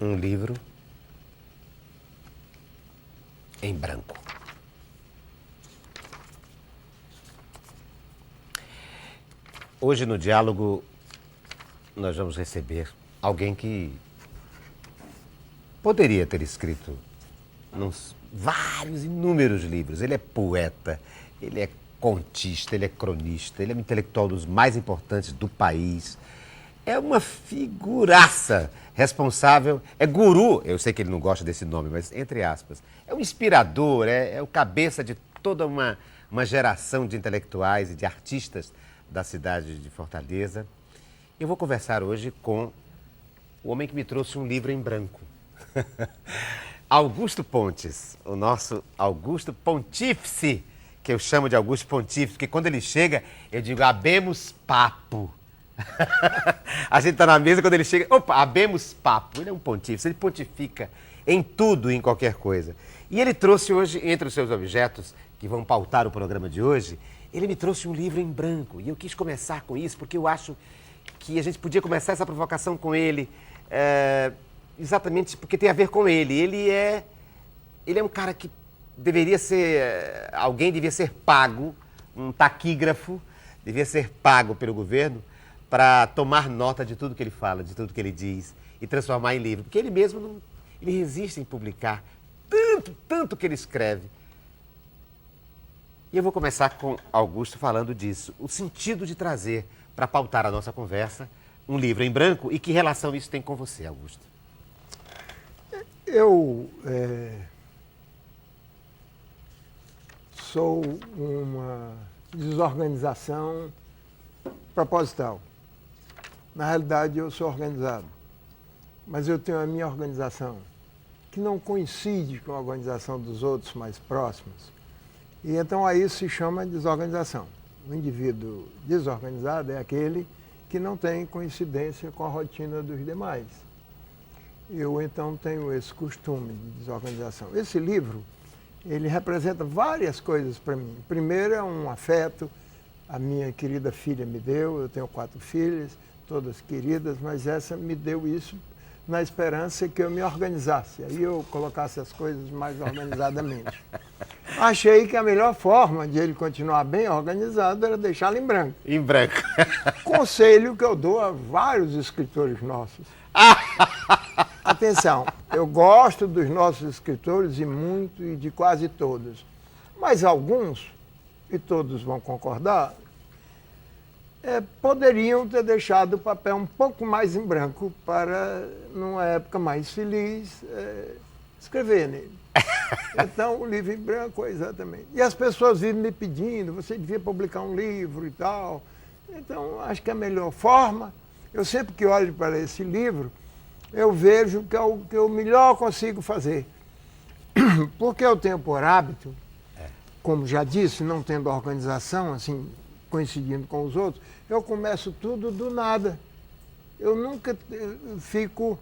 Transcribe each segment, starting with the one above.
Um livro em branco. Hoje no diálogo nós vamos receber alguém que poderia ter escrito vários, inúmeros livros. Ele é poeta, ele é contista, ele é cronista, ele é um intelectual dos mais importantes do país. É uma figuraça responsável, é guru, eu sei que ele não gosta desse nome, mas entre aspas, é um inspirador, é o cabeça de toda uma geração de intelectuais e de artistas da cidade de Fortaleza. Eu vou conversar hoje com o homem que me trouxe um livro em branco. Augusto Pontes, o nosso Augusto Pontífice, que eu chamo de Augusto Pontífice, porque quando ele chega, eu digo, habemos papo. A gente tá na mesa, quando ele chega, opa, habemos papo. Ele é um pontífice, ele pontifica em tudo e em qualquer coisa. E ele trouxe hoje, entre os seus objetos, que vão pautar o programa de hoje, ele me trouxe um livro em branco. E eu quis começar com isso, porque eu acho que a gente podia começar essa provocação com ele, exatamente porque tem a ver com ele. Ele é um cara que deveria ser, alguém devia ser pago, um taquígrafo, devia ser pago pelo governo para tomar nota de tudo que ele fala, de tudo que ele diz e transformar em livro. Porque ele mesmo ele resiste em publicar tanto que ele escreve. E eu vou começar com Augusto falando disso, o sentido de trazer para pautar a nossa conversa um livro em branco e que relação isso tem com você, Augusto? Eu sou uma desorganização proposital. Na realidade, eu sou organizado, mas eu tenho a minha organização, que não coincide com a organização dos outros mais próximos. E então aí se chama desorganização. O indivíduo desorganizado é aquele que não tem coincidência com a rotina dos demais. Eu então tenho esse costume de desorganização. Esse livro, ele representa várias coisas para mim. Primeiro é um afeto, a minha querida filha me deu, eu tenho 4 filhas, todas queridas, mas essa me deu isso na esperança que eu me organizasse, aí eu colocasse as coisas mais organizadamente. Achei que a melhor forma de ele continuar bem organizado era deixá-lo em branco. Em branco. Conselho que eu dou a vários escritores nossos. Atenção, eu gosto dos nossos escritores e muito, e de quase todos. Mas alguns, e todos vão concordar, poderiam ter deixado o papel um pouco mais em branco para, numa época mais feliz, escrever nele. Então, o livro em branco, exatamente. E as pessoas vivem me pedindo, você devia publicar um livro e tal. Então, acho que a melhor forma, eu sempre que olho para esse livro, eu vejo que é o que eu melhor consigo fazer. Porque eu tenho por hábito, como já disse, não tendo organização, assim, coincidindo com os outros, eu começo tudo do nada. Eu nunca fico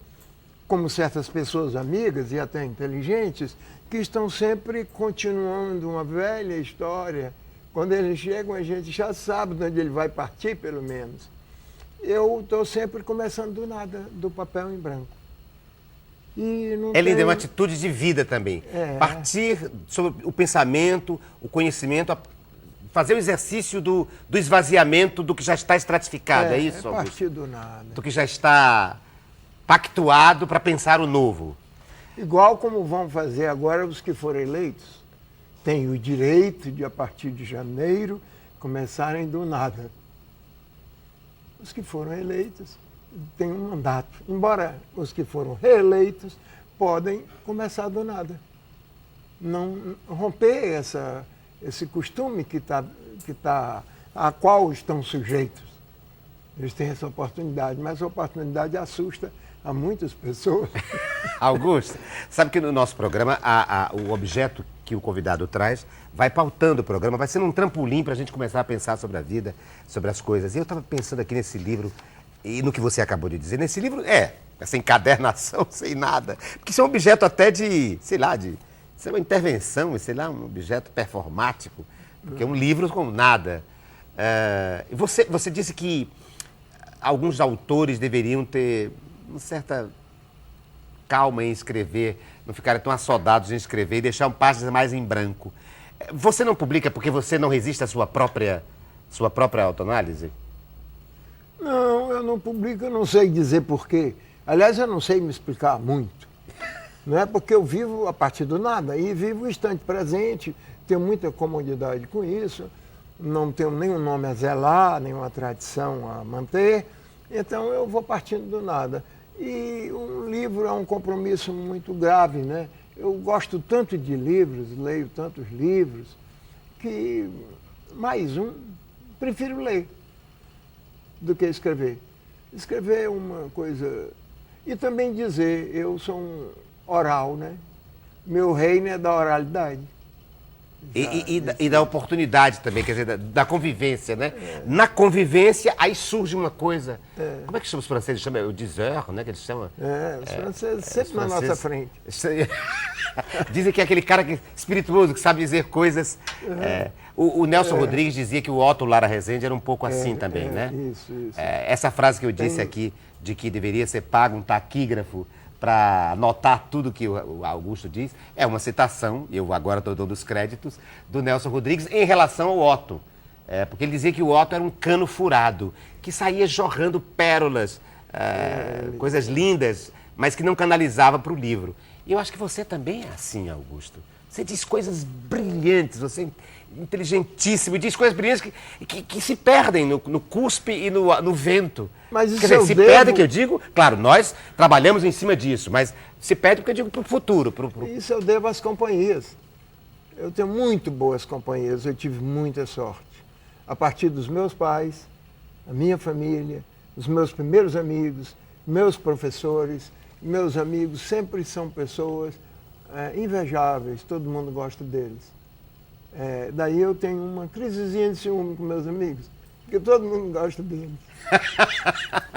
como certas pessoas amigas e até inteligentes, que estão sempre continuando uma velha história. Quando eles chegam, a gente já sabe de onde ele vai partir, pelo menos. Eu estou sempre começando do nada, do papel em branco. E não Ele tem uma atitude de vida também. Partir sobre o pensamento, o conhecimento, fazer o exercício do esvaziamento do que já está estratificado, é isso, Augusto? Partir do nada. Do que já está pactuado para pensar o novo. Igual como vão fazer agora os que foram eleitos. Têm o direito de, a partir de janeiro, começarem do nada. Os que foram eleitos têm um mandato. Embora os que foram reeleitos podem começar do nada. Não romper esse costume a qual estão sujeitos. Eles têm essa oportunidade, mas a oportunidade assusta a muitas pessoas. Augusto, sabe que no nosso programa o objeto que o convidado traz vai pautando o programa, vai sendo um trampolim para a gente começar a pensar sobre a vida, sobre as coisas. E eu estava pensando aqui nesse livro e no que você acabou de dizer. Nesse livro, essa encadernação sem nada. Porque isso é um objeto até de, sei lá, de Isso é uma intervenção, sei lá, um objeto performático, porque é um livro como nada. Você disse que alguns autores deveriam ter uma certa calma em escrever, não ficarem tão assodados em escrever e deixar páginas mais em branco. Você não publica porque você não resiste à sua própria autoanálise? Não, eu não publico, eu não sei dizer porquê. Aliás, eu não sei me explicar muito. Não é porque eu vivo a partir do nada, e vivo o instante presente, tenho muita comodidade com isso, não tenho nenhum nome a zelar, nenhuma tradição a manter, então eu vou partindo do nada. E um livro é um compromisso muito grave, né? Eu gosto tanto de livros, leio tantos livros, que mais um, prefiro ler do que escrever. Escrever é uma coisa... E também dizer, eu sou um oral, né? Meu reino é da oralidade. E da oportunidade também, quer dizer, da convivência, né? Na convivência, aí surge uma coisa. Como é que chama os franceses? Chama o diseur, né? Que eles chamam. Os franceses sempre na nossa frente. Dizem que é aquele cara espirituoso, que sabe dizer coisas. O Nelson Rodrigues dizia que o Otto Lara Rezende era um pouco assim também, né? Isso. Essa frase que eu disse aqui, de que deveria ser pago um taquígrafo para anotar tudo que o Augusto diz, é uma citação, eu agora estou dando os créditos, do Nelson Rodrigues em relação ao Otto. Porque ele dizia que o Otto era um cano furado, que saía jorrando pérolas, coisas lindas, mas que não canalizava para o livro. E eu acho que você também é assim, Augusto. Você diz coisas brilhantes, você é inteligentíssimo, diz coisas brilhantes que se perdem no cuspe e no vento. Mas isso quer dizer, se perdem, que eu digo, claro, nós trabalhamos em cima disso, mas se perde porque eu digo para o futuro. Isso eu devo às companhias. Eu tenho muito boas companhias, eu tive muita sorte. A partir dos meus pais, a minha família, os meus primeiros amigos, meus professores, meus amigos sempre são pessoas invejáveis, todo mundo gosta deles. Daí eu tenho uma crisezinha de ciúme com meus amigos, porque todo mundo gosta deles.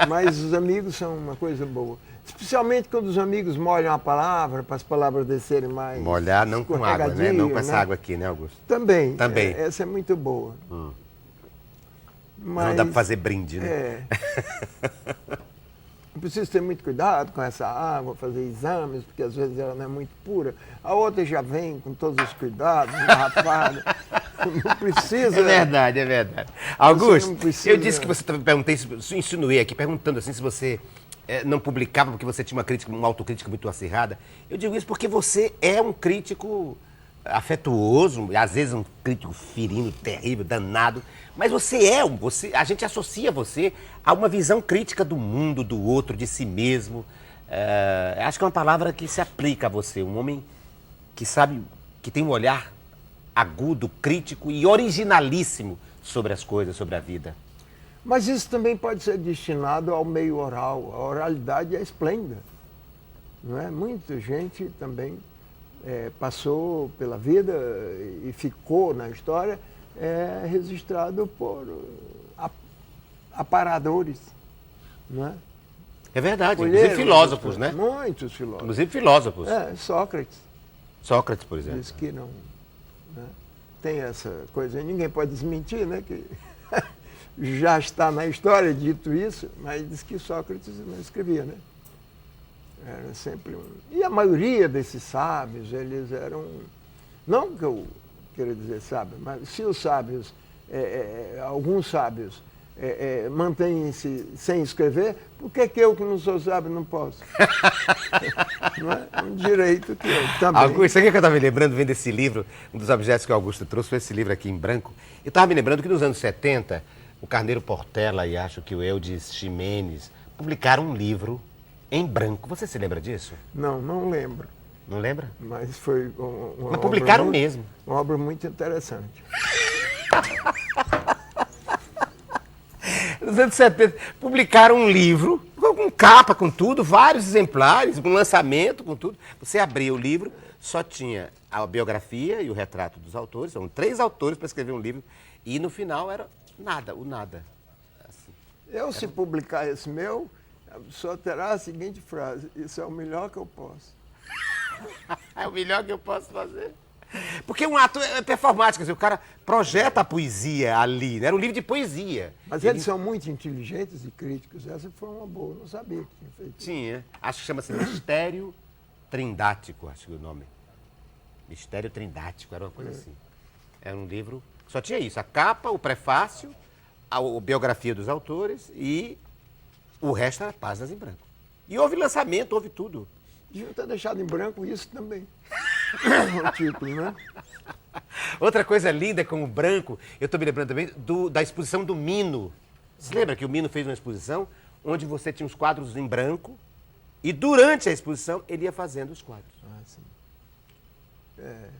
Mas os amigos são uma coisa boa. Especialmente quando os amigos molham a palavra, para as palavras descerem mais. Molhar não com água, né? Não com essa água aqui, né, Augusto? Também. Essa é muito boa. Mas, não dá para fazer brinde, né? Preciso ter muito cuidado com essa água, fazer exames, porque às vezes ela não é muito pura. A outra já vem com todos os cuidados, engarrafada. Não precisa. É verdade. Augusto, eu disse que você perguntei, insinuei aqui, perguntando assim se você não publicava porque você tinha uma autocrítica muito acirrada. Eu digo isso porque você é um crítico afetuoso, às vezes um crítico ferino, terrível, danado, mas a gente associa você a uma visão crítica do mundo, do outro, de si mesmo. Acho que é uma palavra que se aplica a você, um homem que sabe, que tem um olhar agudo, crítico e originalíssimo sobre as coisas, sobre a vida. Mas isso também pode ser destinado ao meio oral. A oralidade é esplêndida, não é? Muita gente também passou pela vida e ficou na história registrado por aparadores, não é? É verdade, inclusive filósofos, né? Muitos filósofos. Inclusive filósofos. Sócrates. Sócrates, por exemplo. Diz que não, né? Tem essa coisa, ninguém pode desmentir, né? Que já está na história dito isso, mas diz que Sócrates não escrevia, né? Era sempre um... E a maioria desses sábios, eles eram... Não que eu queira dizer sábio, mas se os sábios, alguns sábios, mantêm-se sem escrever, por que eu, que não sou sábio, não posso? Não é um direito que eu também... Augusto, sabe o que eu estava me lembrando, vendo esse livro, um dos objetos que o Augusto trouxe foi esse livro aqui em branco. Eu estava me lembrando que nos anos 70, o Carneiro Portela e acho que o Eudes Ximenes publicaram um livro em branco. Você se lembra disso? Não lembro. Não lembra? Mas foi uma Mas publicaram obra mesmo. Uma obra muito interessante. Nos anos 70, publicaram um livro, com capa, com tudo, vários exemplares, com lançamento, com tudo. Você abria o livro, só tinha a biografia e o retrato dos autores, são 3 autores para escrever um livro, e no final era nada, o nada. Assim. Se publicar esse meu, só terá a seguinte frase: isso é o melhor que eu posso. É o melhor que eu posso fazer. Porque um ato é performático, quer dizer, o cara projeta a poesia ali, né? Era um livro de poesia. Mas eles são muito inteligentes e críticos. Essa foi uma boa, não sabia que tinha feito. Tinha. Acho que chama-se Mistério Trindático, acho que é o nome. Mistério Trindático, era uma coisa assim. Era um livro que só tinha isso, a capa, o prefácio, a biografia dos autores e o resto era páginas em branco. E houve lançamento, houve tudo. Deviam ter deixado em branco isso também. O título, né? Outra coisa linda com o branco, eu estou me lembrando também da exposição do Mino. Você lembra que o Mino fez uma exposição onde você tinha os quadros em branco e durante a exposição ele ia fazendo os quadros. Ah, sim.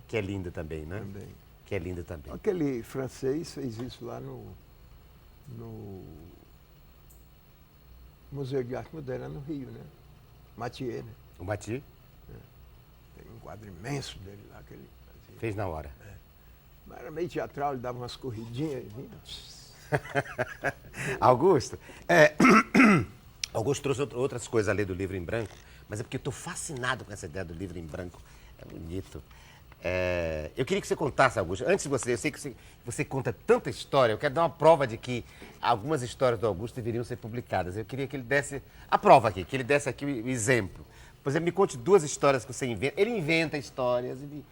Que é linda também, né? Também. Que é linda também. Aquele francês fez isso lá no Museu de Arte Moderna no Rio, né? Mathieu, né? O Mati Tem um quadro imenso dele lá que ele fazia. fez na hora. Mas era meio teatral, ele dava umas corridinhas e vinha. Augusto, Augusto trouxe outras coisas além do livro em branco, mas é porque eu estou fascinado com essa ideia do livro em branco. É bonito. Eu queria que você contasse, Augusto, antes de você, eu sei que você conta tanta história, eu quero dar uma prova de que algumas histórias do Augusto deveriam ser publicadas. Eu queria que ele desse a prova aqui, que ele desse aqui o exemplo. Por exemplo, me conte 2 histórias que você inventa. Ele inventa histórias, ele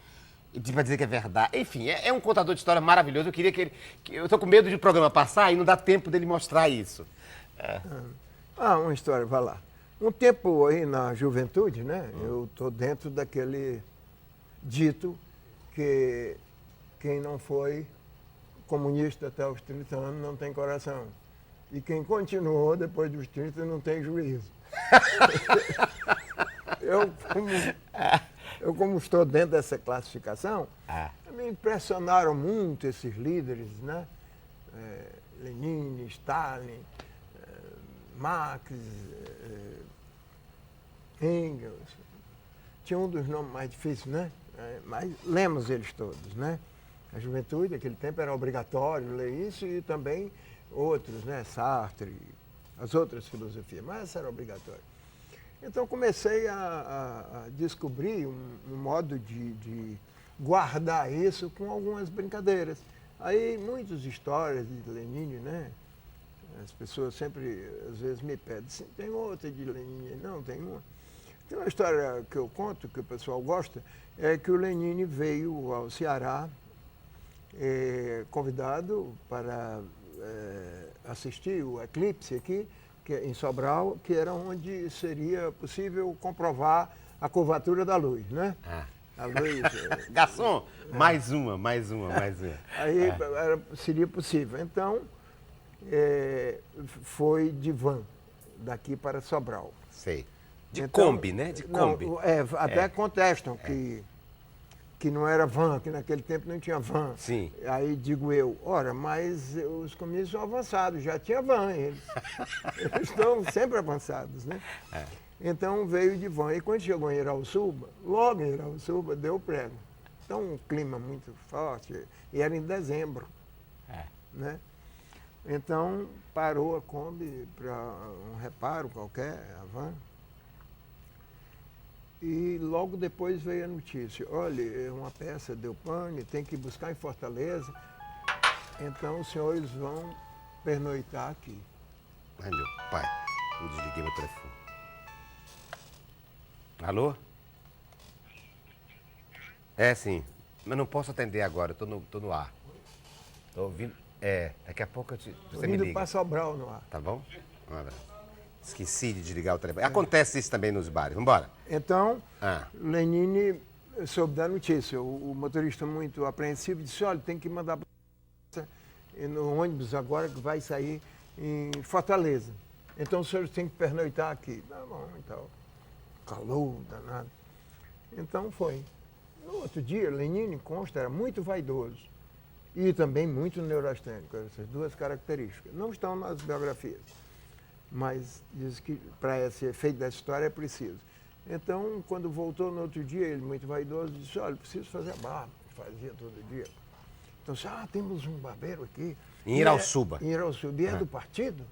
vai dizer que é verdade. Enfim, é um contador de história maravilhoso. Eu queria que ele... Eu estou com medo de o programa passar e não dá tempo dele mostrar isso. Uma história, vai lá. Um tempo aí na juventude, né? Eu estou dentro daquele dito que quem não foi comunista até os 30 anos não tem coração. E quem continuou depois dos 30 não tem juízo. Como estou dentro dessa classificação, me impressionaram muito esses líderes, né? Lenin, Stalin, Marx, Engels. Tinha um dos nomes mais difíceis, né? Mas lemos eles todos, né? A juventude, naquele tempo, era obrigatório ler isso e também outros, né? Sartre, as outras filosofias, mas essa era obrigatória. Então comecei a descobrir um modo de guardar isso com algumas brincadeiras. Aí muitas histórias de Lenin, né? As pessoas sempre, às vezes, me pedem, tem outra de Lenin? Não, tem uma. Tem uma história que eu conto, que o pessoal gosta, é que o Lenin veio ao Ceará convidado para assistir o eclipse aqui, que é em Sobral, que era onde seria possível comprovar a curvatura da luz, né? A luz... Garçom, mais uma. Aí seria possível. Então, foi de van, daqui para Sobral. Sei. De Então, Kombi, né? De Kombi. Até contestam que não era van, que naquele tempo não tinha van. Sim. Aí digo eu, ora, mas os comunistas são avançados, já tinha van eles. Eles estão sempre avançados, né? Então veio de van. E quando chegou em Irauçuba, logo em Irauçuba, deu prego. Então um clima muito forte, e era em dezembro. Né? Então parou a Kombi para um reparo qualquer, a van. E logo depois veio a notícia, olha, uma peça deu pane, tem que buscar em Fortaleza, então os senhores vão pernoitar aqui. Ai, meu pai, eu desliguei meu telefone. Alô? Sim, mas não posso atender agora, eu tô no ar. Tô ouvindo, daqui a pouco você me liga. Para Sobral no ar. Tá bom? Um abraço. Esqueci de desligar o telefone. Acontece isso também nos bares. Vamos embora. Então, Lenin soube da notícia. O motorista muito apreensivo disse, olha, tem que mandar no ônibus agora que vai sair em Fortaleza. Então os senhores têm que pernoitar aqui. Tá bom, então. Calor, danado. Então foi. No outro dia, Lenin, consta, era muito vaidoso e também muito neurastênico. Essas 2 características. Não estão nas biografias. Mas diz que para esse efeito da história é preciso. Então, quando voltou no outro dia, ele muito vaidoso, disse, olha, preciso fazer a barba, fazia todo dia. Então, disse, temos um barbeiro aqui. Em Irauçuba. Em Irauçuba. E é do partido?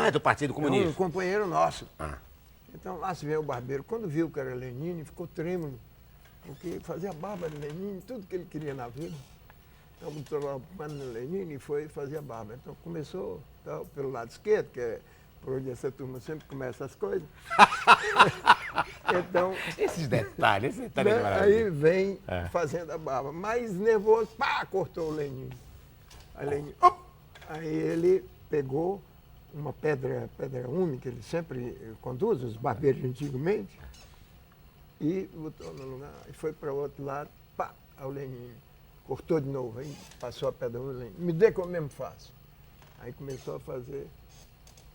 É do Partido Comunista. É um companheiro nosso. Então, lá se vê o barbeiro. Quando viu que era Lenin, ficou trêmulo. porque fazia barba no Lenin, tudo que ele queria na vida. Então botou lá o pano no Lenin e foi fazer barba. Então começou tal, pelo lado esquerdo, que é por onde essa turma sempre começa as coisas. Então, Esses detalhes né, de maravilha. aí vem fazendo a barba. Mais nervoso, pá, cortou o Lenin. Aí, Lenin, aí ele pegou uma pedra úmida, que ele sempre conduz, os barbeiros antigamente, e botou no lugar, e foi para o outro lado, pá, ao Lenin. Cortou de novo, aí passou a pedra úmida, Lenin. Me dê que eu mesmo faço. Aí começou a fazer,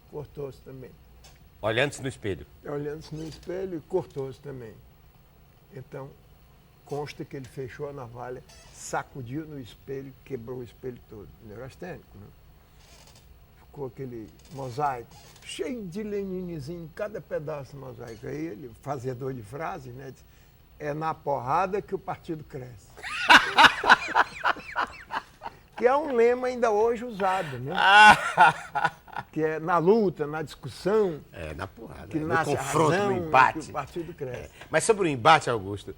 cortou-se também. Olhando-se no espelho. Olhando-se no espelho e cortou-se também. Então, consta que ele fechou a navalha, sacudiu no espelho, quebrou o espelho todo. Neurastênico, né? Ficou aquele mosaico, cheio de Leninizinho em cada pedaço do mosaico. Aí ele, fazedor de frases, né? Disse, é na porrada que o partido cresce. Que é um lema ainda hoje usado, né? Que é na luta, na discussão, É, na porrada. que No nasce a confronto, razão, no embate. que o partido cresce. Mas sobre o embate, Augusto,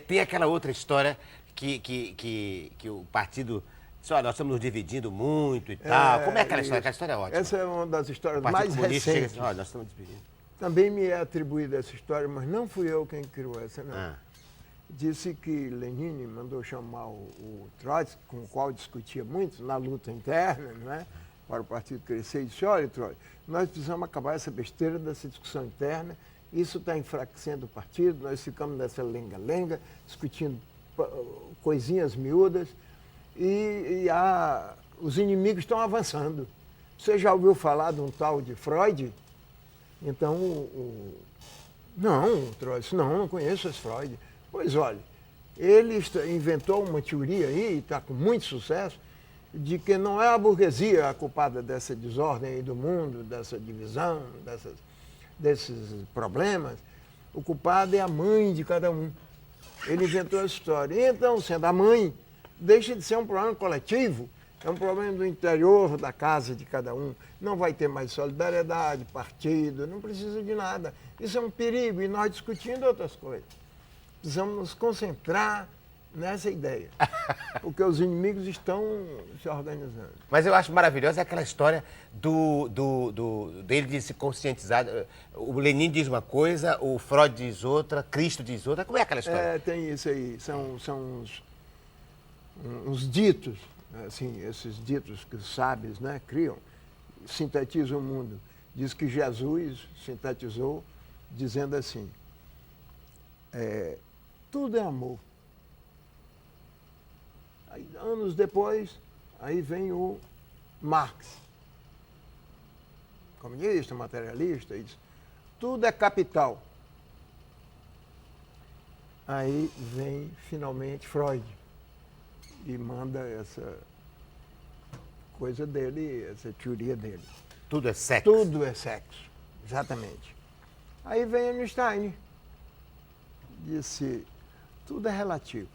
tem aquela outra história que o partido disse, olha, nós estamos nos dividindo muito e tal. Como é aquela história? Aquela história é ótima. Essa é uma das histórias O Partido mais Comunista chega recentes. assim, olha, nós estamos dividindo. Também me é atribuída essa história, mas não fui eu quem criou essa, não. Ah. Disse que Lenin mandou chamar o Trotsky, com o qual discutia muito na luta interna, não é? Para o partido crescer, e disse, olha, Trotsky, nós precisamos acabar essa besteira dessa discussão interna, isso está enfraquecendo o partido, nós ficamos nessa lenga-lenga, discutindo coisinhas miúdas, e os inimigos estão avançando. Você já ouviu falar de um tal de Freud? Então, não, Trotsky, não conheço esse Freud. Pois olha, ele inventou uma teoria aí, está com muito sucesso, de que não é a burguesia a culpada dessa desordem aí do mundo, dessa divisão, desses problemas. O culpado é a mãe de cada um. Ele inventou essa história. E então, sendo a mãe, deixa de ser um problema coletivo, é um problema do interior da casa de cada um. Não vai ter mais solidariedade, partido, não precisa de nada. Isso é um perigo e nós discutindo outras coisas. Precisamos nos concentrar nessa ideia, porque os inimigos estão se organizando. Mas eu acho maravilhosa aquela história dele de se conscientizar. O Lenin diz uma coisa, o Freud diz outra, Cristo diz outra. Como é aquela história? É, tem isso aí. São uns ditos, assim, esses ditos que os sábios, né, criam, sintetizam o mundo. Diz que Jesus sintetizou dizendo assim, tudo é amor. Aí, anos depois, aí vem o Marx, comunista, materialista, e diz, tudo é capital. Aí vem, finalmente, Freud e manda essa coisa dele, essa teoria dele. Tudo é sexo. Tudo é sexo, exatamente. Aí vem Einstein, disse, tudo é relativo.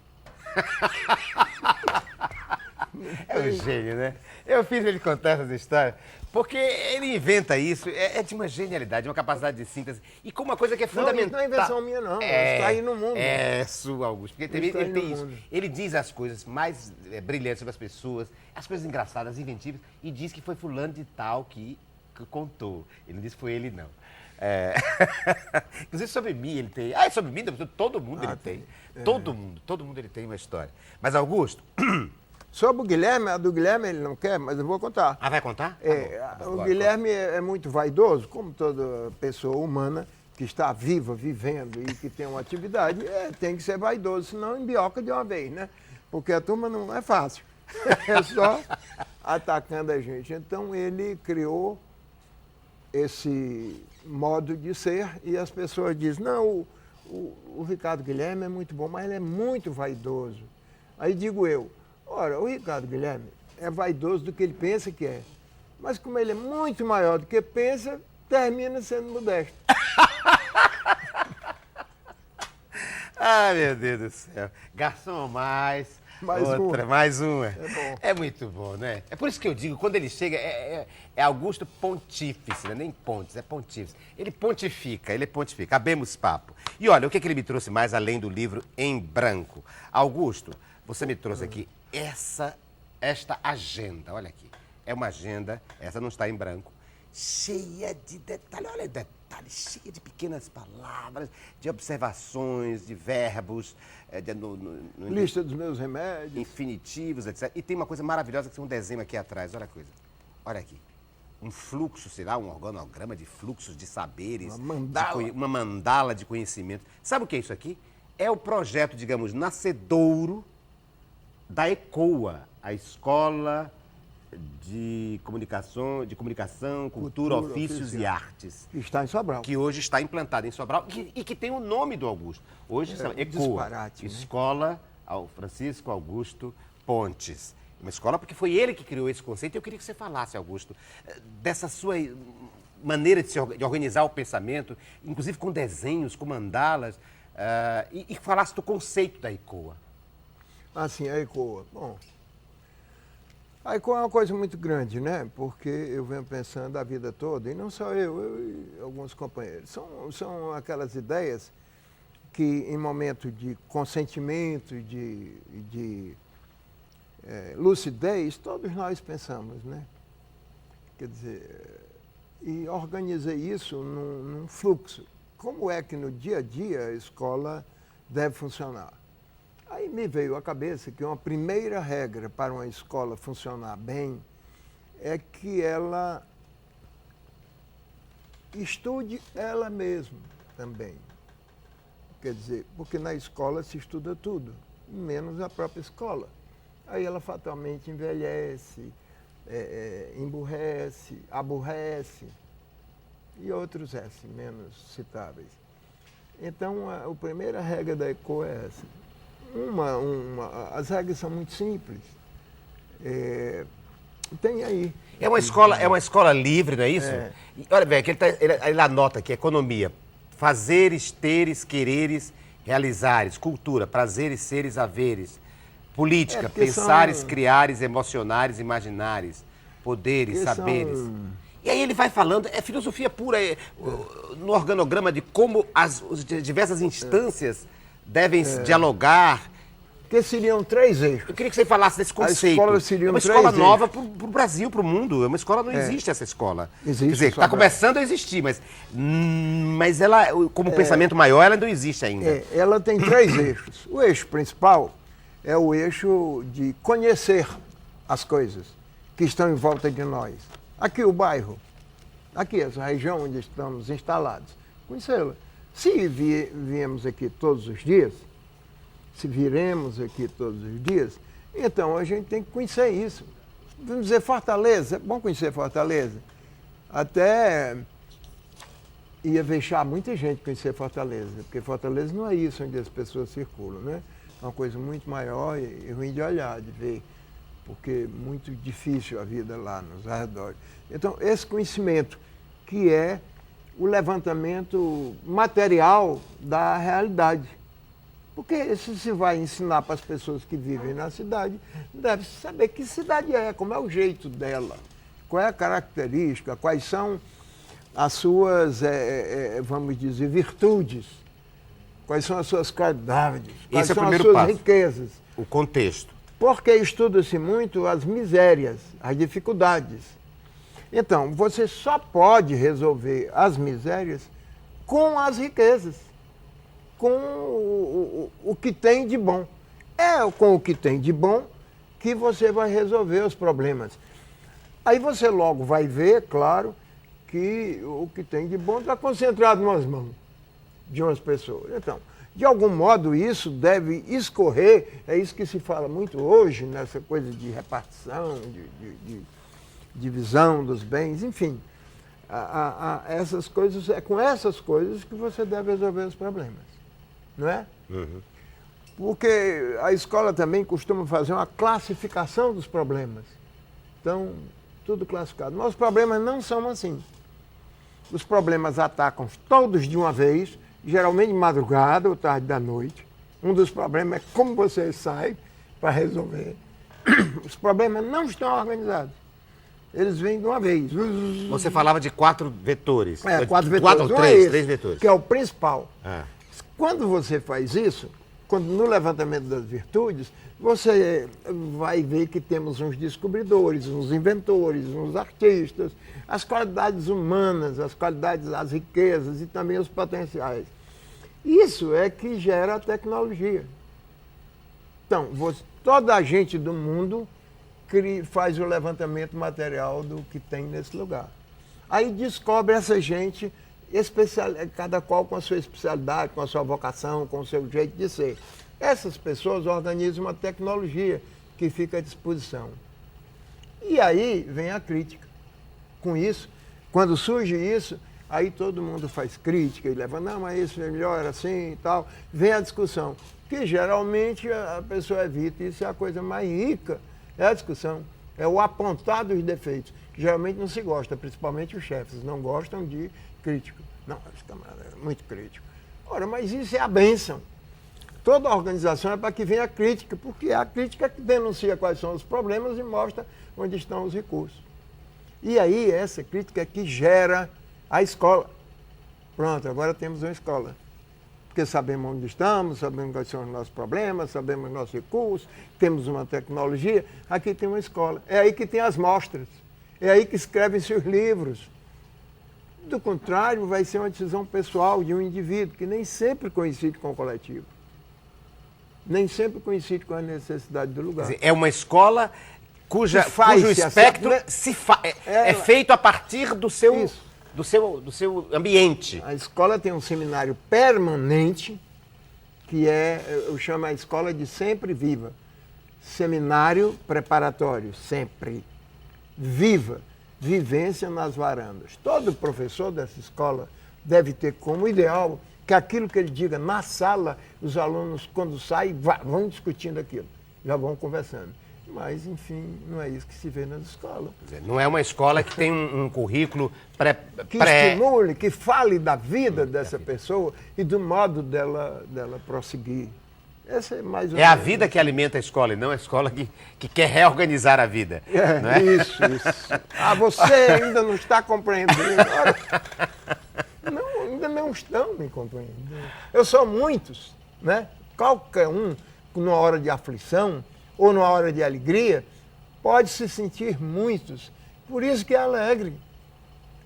É um gênio, né? Eu fiz ele contar essas histórias, porque ele inventa isso, é de uma genialidade, uma capacidade de síntese, e com uma coisa que é fundamental. Não é invenção minha, não. Está aí no mundo. É sua, Augusto. Porque Está aí ele no tem isso. mundo. Ele diz as coisas mais brilhantes sobre as pessoas, as coisas engraçadas, inventivas, e diz que foi fulano de tal que contou. Ele não disse que foi ele, não. Inclusive sobre mim ele tem. Sobre mim, todo mundo ele tem. Todo mundo ele tem uma história. Mas, Augusto... Sobre o Guilherme, a do Guilherme ele não quer, mas eu vou contar. Ah, vai contar? O Guilherme é muito vaidoso, como toda pessoa humana que está viva, vivendo e que tem uma atividade, tem que ser vaidoso, senão embioca de uma vez, né? Porque a turma não é fácil, é só atacando a gente. Então ele criou esse modo de ser e as pessoas dizem, não, o Ricardo Guilherme é muito bom, mas ele é muito vaidoso. Aí digo eu, ora, o Ricardo Guilherme é vaidoso do que ele pensa que é. Mas como ele é muito maior do que pensa, termina sendo modesto. Ai, meu Deus do céu. Garçom mais, Mais outra, uma. mais uma. É bom. É muito bom, né? É por isso que eu digo, quando ele chega, é Augusto Pontífice, não é nem Pontes, é Pontífice. Ele pontifica, Abemos papo. E olha, o que ele me trouxe mais além do livro em branco? Augusto, você me trouxe aqui esta agenda, olha aqui. É uma agenda, essa não está em branco, cheia de detalhes, olha detalhes, cheia de pequenas palavras, de observações, de verbos, Lista dos meus remédios. infinitivos, etc. E tem uma coisa maravilhosa que é um desenho aqui atrás, olha a coisa. Olha aqui. Um fluxo, sei lá, um organograma de fluxos de saberes. Uma mandala. Uma mandala de conhecimento. Sabe o que é isso aqui? É o projeto, digamos, nascedouro da ECOA, a Escola de Comunicação, Cultura, Ofícios e Artes. Está em Sobral. Que hoje está implantada em Sobral e que tem o nome do Augusto. Hoje, sei lá, ECOA, disparate, né? Escola Francisco Augusto Pontes. Uma escola porque foi ele que criou esse conceito. Eu queria que você falasse, Augusto, dessa sua maneira de organizar o pensamento, inclusive com desenhos, com mandalas, e falasse do conceito da ECOA. Assim, a ECOA. Bom, a ECOA é uma coisa muito grande, né? Porque eu venho pensando a vida toda, e não só eu e alguns companheiros. São aquelas ideias que, em momento de consentimento e de lucidez, todos nós pensamos, né? Quer dizer, e organizei isso num fluxo. Como é que no dia a dia a escola deve funcionar? Aí me veio à cabeça que uma primeira regra para uma escola funcionar bem é que ela estude ela mesma também. Quer dizer, porque na escola se estuda tudo, menos a própria escola. Aí ela fatalmente envelhece, emburrece, aborrece e outros S menos citáveis. Então, a primeira regra da ECOA é essa. As regras são muito simples. Tem aí. É uma escola livre, não é isso? É. E, olha bem, aqui ele anota aqui, economia, fazeres, teres, quereres, realizares, cultura, prazeres, seres, haveres, política, pensares, criares, emocionares, imaginares, poderes, saberes. E aí ele vai falando, é filosofia pura, no organograma de como as diversas instâncias devem dialogar. Que seriam 3 eixos. Eu queria que você falasse desse conceito. Escola seria é uma 3 escola eixos. nova para o Brasil, para o mundo. É uma escola, não existe essa escola. Existe. Quer dizer, está começando a existir, mas ela, como pensamento maior, ela não existe ainda. Ela tem 3 eixos. O eixo principal é o eixo de conhecer as coisas que estão em volta de nós. Aqui o bairro, aqui essa região onde estamos instalados, conhecê-la. Se viemos aqui todos os dias, se viremos aqui todos os dias, então a gente tem que conhecer isso. Vamos dizer Fortaleza, é bom conhecer Fortaleza. Até ia deixar muita gente conhecer Fortaleza, porque Fortaleza não é isso onde as pessoas circulam, né? É uma coisa muito maior e ruim de olhar, de ver, porque é muito difícil a vida lá nos arredores. Então, esse conhecimento, que é o levantamento material da realidade. Porque se se vai ensinar para as pessoas que vivem na cidade, deve saber que cidade é, como é o jeito dela, qual é a característica, quais são as suas, vamos dizer, virtudes, quais são as suas qualidades, quais Esse é o são as primeiro suas passo. riquezas. O contexto. Porque estuda-se muito as misérias, as dificuldades. Então, você só pode resolver as misérias com as riquezas, com o que tem de bom. É com o que tem de bom que você vai resolver os problemas. Aí você logo vai ver, claro, que o que tem de bom está concentrado nas mãos de umas pessoas. Então, de algum modo, isso deve escorrer, é isso que se fala muito hoje, nessa coisa de repartição, de divisão dos bens, enfim. Essas coisas, é com essas coisas que você deve resolver os problemas, não é? Uhum. Porque a escola também costuma fazer uma classificação dos problemas. Então, tudo classificado. Mas os problemas não são assim. Os problemas atacam todos de uma vez, geralmente de madrugada ou tarde da noite. Um dos problemas é como você sai para resolver. Os problemas não estão organizados. Eles vêm de uma vez. Você falava de 4 vetores. 4 vetores. 4 ou 3 vetores. Que é o principal. Ah. Quando você faz isso, quando no levantamento das virtudes, você vai ver que temos uns descobridores, uns inventores, uns artistas, as qualidades humanas, as qualidades, as riquezas e também os potenciais. Isso é que gera a tecnologia. Então, toda a gente do mundo faz o levantamento material do que tem nesse lugar. Aí descobre essa gente, cada qual com a sua especialidade, com a sua vocação, com o seu jeito de ser. Essas pessoas organizam uma tecnologia que fica à disposição. E aí vem a crítica. Com isso, quando surge isso, aí todo mundo faz crítica e leva, não, mas isso é melhor assim e tal. Vem a discussão, que geralmente a pessoa evita. Isso é a coisa mais rica, é a discussão, é o apontar dos defeitos, que geralmente não se gosta, principalmente os chefes, não gostam de crítico. Não, esse camarada é muito crítico. Ora, mas isso é a bênção. Toda organização é para que venha a crítica, porque é a crítica que denuncia quais são os problemas e mostra onde estão os recursos. E aí, essa crítica é que gera a escola. Pronto, agora temos uma escola. Porque sabemos onde estamos, sabemos quais são os nossos problemas, sabemos os nossos recursos, temos uma tecnologia, aqui tem uma escola. É aí que tem as mostras, é aí que escrevem-se os livros. Do contrário, vai ser uma decisão pessoal de um indivíduo, que nem sempre coincide com o coletivo. Nem sempre coincide com a necessidade do lugar. Quer dizer, é uma escola cujo espectro é feito a partir do seu ambiente. A escola tem um seminário permanente, que eu chamo a escola de sempre viva. Seminário preparatório, sempre. Viva, vivência nas varandas. Todo professor dessa escola deve ter como ideal que aquilo que ele diga na sala, os alunos, quando saem, vão discutindo aquilo, já vão conversando. Mas, enfim, não é isso que se vê nas escolas. Não é uma escola que tem um currículo que estimule, que fale da vida dessa pessoa e do modo dela prosseguir. Essa é mais ou menos. É a vida que alimenta a escola e não a escola que quer reorganizar a vida. Não é? Isso. Ah, você ainda não está compreendendo. Não, ainda não estão me compreendendo. Eu sou muitos, né? Qualquer um, numa hora de aflição ou numa hora de alegria, pode se sentir muitos. Por isso que é alegre.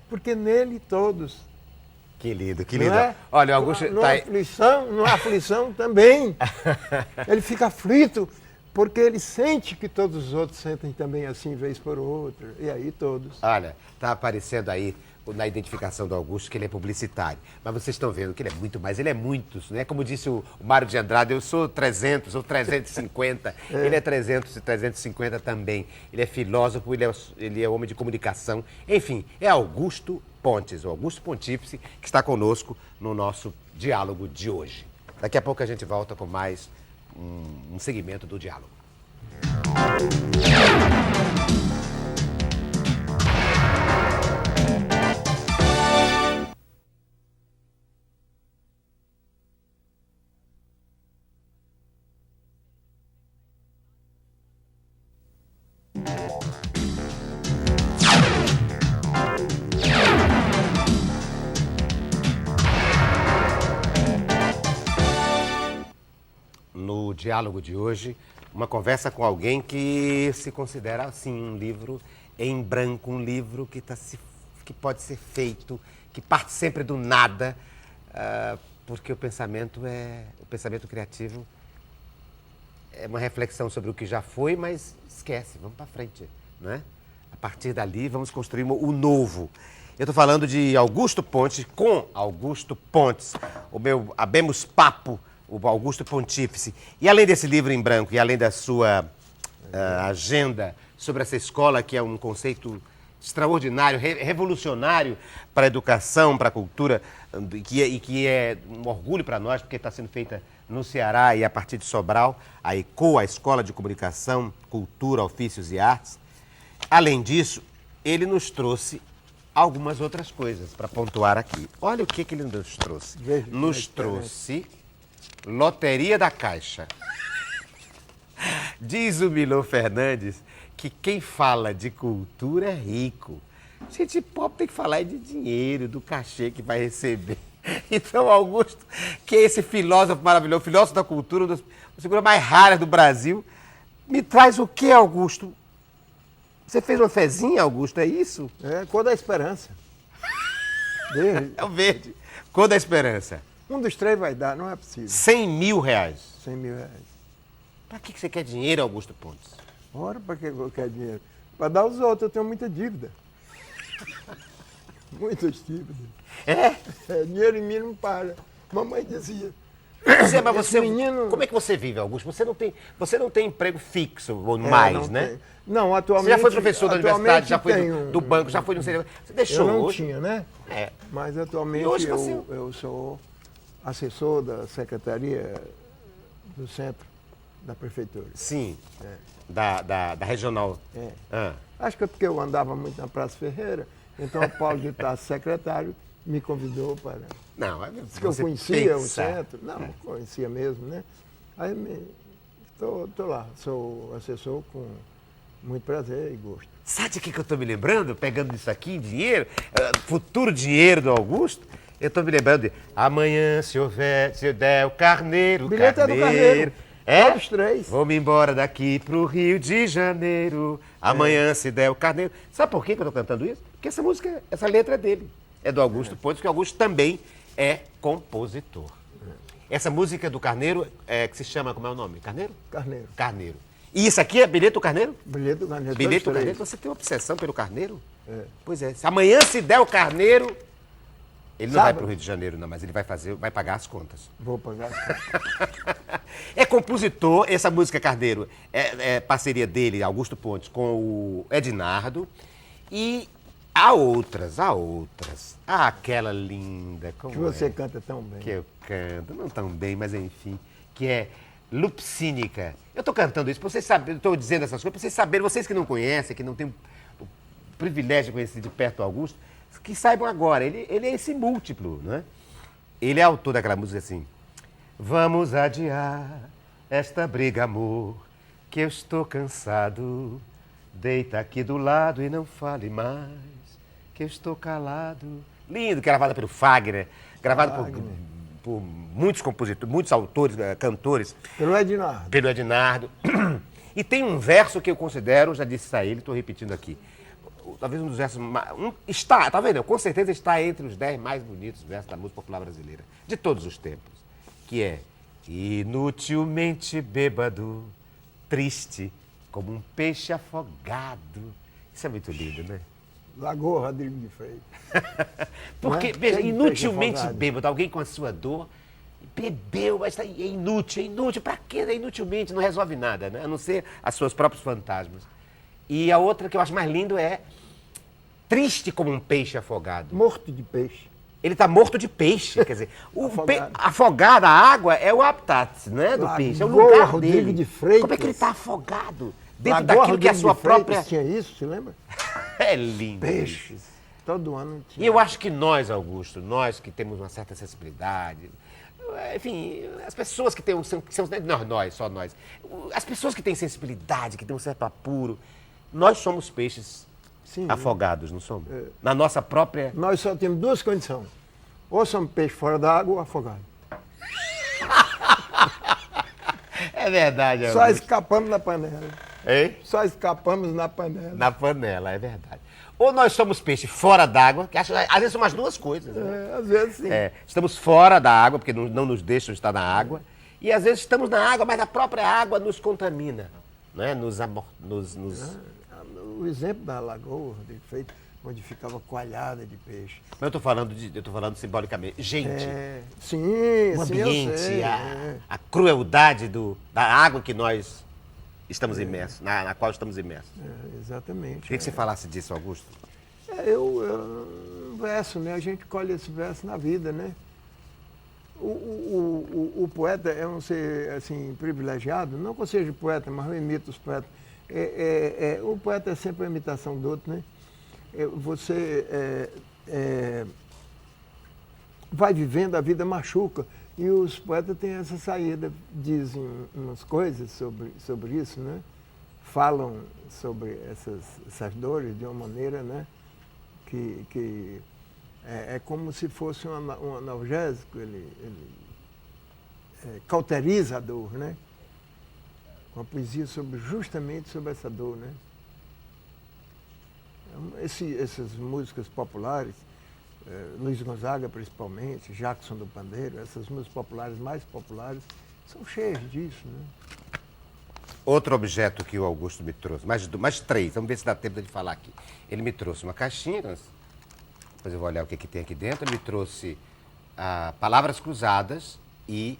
Porque nele todos. Que lindo, que lindo. É? Olha, o Augusto numa aflição também. Ele fica aflito porque ele sente que todos os outros sentem também assim, vez por outra. E aí todos. Olha, está aparecendo aí na identificação do Augusto que ele é publicitário. Mas vocês estão vendo que ele é muito mais, ele é muitos, né? Como disse o Mário de Andrade, eu sou 300, sou 350, ele é 300 e 350 também. Ele é filósofo, ele é homem de comunicação. Enfim, é Augusto Pontes, o Augusto Pontífice, que está conosco no nosso diálogo de hoje. Daqui a pouco a gente volta com mais um segmento do diálogo. No diálogo de hoje, uma conversa com alguém que se considera, assim, um livro em branco, um livro que pode ser feito, que parte sempre do nada, porque o pensamento criativo é uma reflexão sobre o que já foi, mas esquece, vamos para frente, não é? A partir dali, vamos construir o novo. Eu estou falando de Augusto Pontes, com Augusto Pontes, o meu Habemos Papo, o Augusto Pontífice. E além desse livro em branco e além da sua agenda sobre essa escola, que é um conceito extraordinário, revolucionário para a educação, para a cultura, e que é um orgulho para nós, porque está sendo feita no Ceará e a partir de Sobral, a ECO, a Escola de Comunicação, Cultura, Ofícios e Artes. Além disso, ele nos trouxe algumas outras coisas para pontuar aqui. Olha o que ele nos trouxe. Nos trouxe Loteria da Caixa. Diz o Milor Fernandes que quem fala de cultura é rico. Gente pobre tem que falar de dinheiro, do cachê que vai receber. Então, Augusto, que é esse filósofo maravilhoso, filósofo da cultura, uma das figuras mais raras do Brasil, me traz o que, Augusto? Você fez uma fezinha, Augusto, é isso? É cor da esperança. Verde. É o verde. Cor da esperança. Um dos três vai dar, não é possível. 100 mil reais. 100 mil reais. Pra que você quer dinheiro, Augusto Pontes? Ora, para que eu quero dinheiro? Para dar aos outros, eu tenho muita dívida. Muitas dívidas. Dinheiro em mim não para. Mamãe dizia. Mas você, menino... como é que você vive, Augusto? Você não tem emprego fixo, ou não mais, né? tem. Não, atualmente... Você já foi professor da universidade, já foi tenho do banco, já foi no... Você deixou eu não hoje? tinha, né? É. Mas atualmente E hoje eu sou assessor da Secretaria do Centro da Prefeitura. Sim, da regional. É. Ah. Acho que é porque eu andava muito na Praça Ferreira, então o Paulo de Tarso, secretário, me convidou para... Não, Porque eu conhecia o pensa. centro. Não, conhecia mesmo, né? Aí estou lá, sou assessor com muito prazer e gosto. Sabe de que eu estou me lembrando? Pegando isso aqui, dinheiro, futuro dinheiro do Augusto, eu estou me lembrando de amanhã, se eu der o carneiro, O bilhete é do Carneiro. É? Todos três. Vou-me embora daqui pro Rio de Janeiro. Amanhã, se der o carneiro. Sabe por que eu estou cantando isso? Porque essa música, essa letra é dele. É do Augusto Pontes, que o Augusto também é compositor. Essa música do Carneiro, que se chama, como é o nome? Carneiro? Carneiro. Carneiro. E isso aqui é Bilhete do Carneiro? Bilhete do Carneiro. Bilhete do todos Carneiro? três. Você tem uma obsessão pelo Carneiro? É. Pois é. Se amanhã se der o Carneiro, ele não vai Sábado. para o Rio de Janeiro, não, mas ele vai pagar as contas. Vou pagar. É compositor, essa música Carneiro é parceria dele, Augusto Pontes, com o Ednardo. E há outras. Ah, aquela linda, como Que você é? canta tão bem. Que eu canto, não tão bem, mas enfim, que é Lupcínica. Eu estou cantando isso, para vocês saberem, estou dizendo essas coisas, para vocês saberem, vocês que não conhecem, que não têm o privilégio de conhecer de perto o Augusto, que saibam agora, ele é esse múltiplo, não é? Ele é autor daquela música assim, vamos adiar esta briga, amor, que eu estou cansado, deita aqui do lado e não fale mais, que eu estou calado. Lindo, gravada pelo Fagner, gravada por muitos compositores, muitos autores, cantores. Pelo Ednardo. Pelo Ednardo. E tem um verso que eu considero, já disse isso a ele, estou repetindo aqui, talvez um dos versos, tá vendo? Com certeza está entre os 10 mais bonitos versos da música popular brasileira, de todos os tempos, que é inutilmente bêbado, triste, como um peixe afogado. Isso é muito lindo, né? Lagoa Rodrigo de Freitas. Porque, Não é? veja, Tem inutilmente peixe afogado. bêbado, alguém com a sua dor, bebeu, mas é inútil, pra quê? É inutilmente, não resolve nada, né? A não ser as suas próprios fantasmas. E a outra que eu acho mais lindo é triste como um peixe afogado. Morto de peixe. Ele está morto de peixe, quer dizer, Afogado. afogado, a água é o habitat, né, do Lagoa peixe, é o lugar Rodrigo dele. de Freitas. Como é que ele está afogado? Dentro Lagoa daquilo que é a Rodrigo sua de Freitas própria... tinha isso, se lembra? É lindo. Peixes. Todo ano tinha. E eu acho que nós, Augusto, nós que temos uma certa sensibilidade, enfim, as pessoas que têm só nós, as pessoas que têm sensibilidade, que têm um certo apuro, nós somos peixes Sim, afogados, não somos? Na nossa própria... Nós só temos duas condições. Ou somos peixe fora da água ou afogado. É verdade, Só Augusto. escapamos na panela. Hein? Só escapamos na panela. Na panela, é verdade. Ou nós somos peixe fora d'água, que às vezes são as duas coisas, né? Às vezes sim. Estamos fora da água, porque não nos deixam estar na água. E às vezes estamos na água, mas a própria água nos contamina, né? Nos O exemplo da Lagoa Rodrigo Freitas, onde ficava coalhada de peixe. Mas eu estou falando simbolicamente. Gente, Sim, o sim, eu ambiente, sei. a crueldade da água que nós estamos imersos, na qual estamos imersos. Exatamente. Queria que você falasse disso, Augusto. Um verso, né? A gente colhe esse verso na vida, né? O poeta é um ser, assim, privilegiado, não que eu seja poeta, mas eu imito os poetas. O poeta é sempre uma imitação do outro, né? Você vai vivendo, a vida machuca. E os poetas têm essa saída, dizem umas coisas sobre isso, né? Falam sobre essas dores de uma maneira, né? Que é como se fosse um analgésico, ele cauteriza a dor, né? Uma poesia justamente sobre essa dor, né? Essas músicas populares, Luiz Gonzaga principalmente, Jackson do Pandeiro, essas músicas populares mais populares, são cheias disso, né? Outro objeto que o Augusto me trouxe, mais três, vamos ver se dá tempo de falar aqui. Ele me trouxe uma caixinha, depois eu vou olhar o que tem aqui dentro. Ele me trouxe Palavras Cruzadas e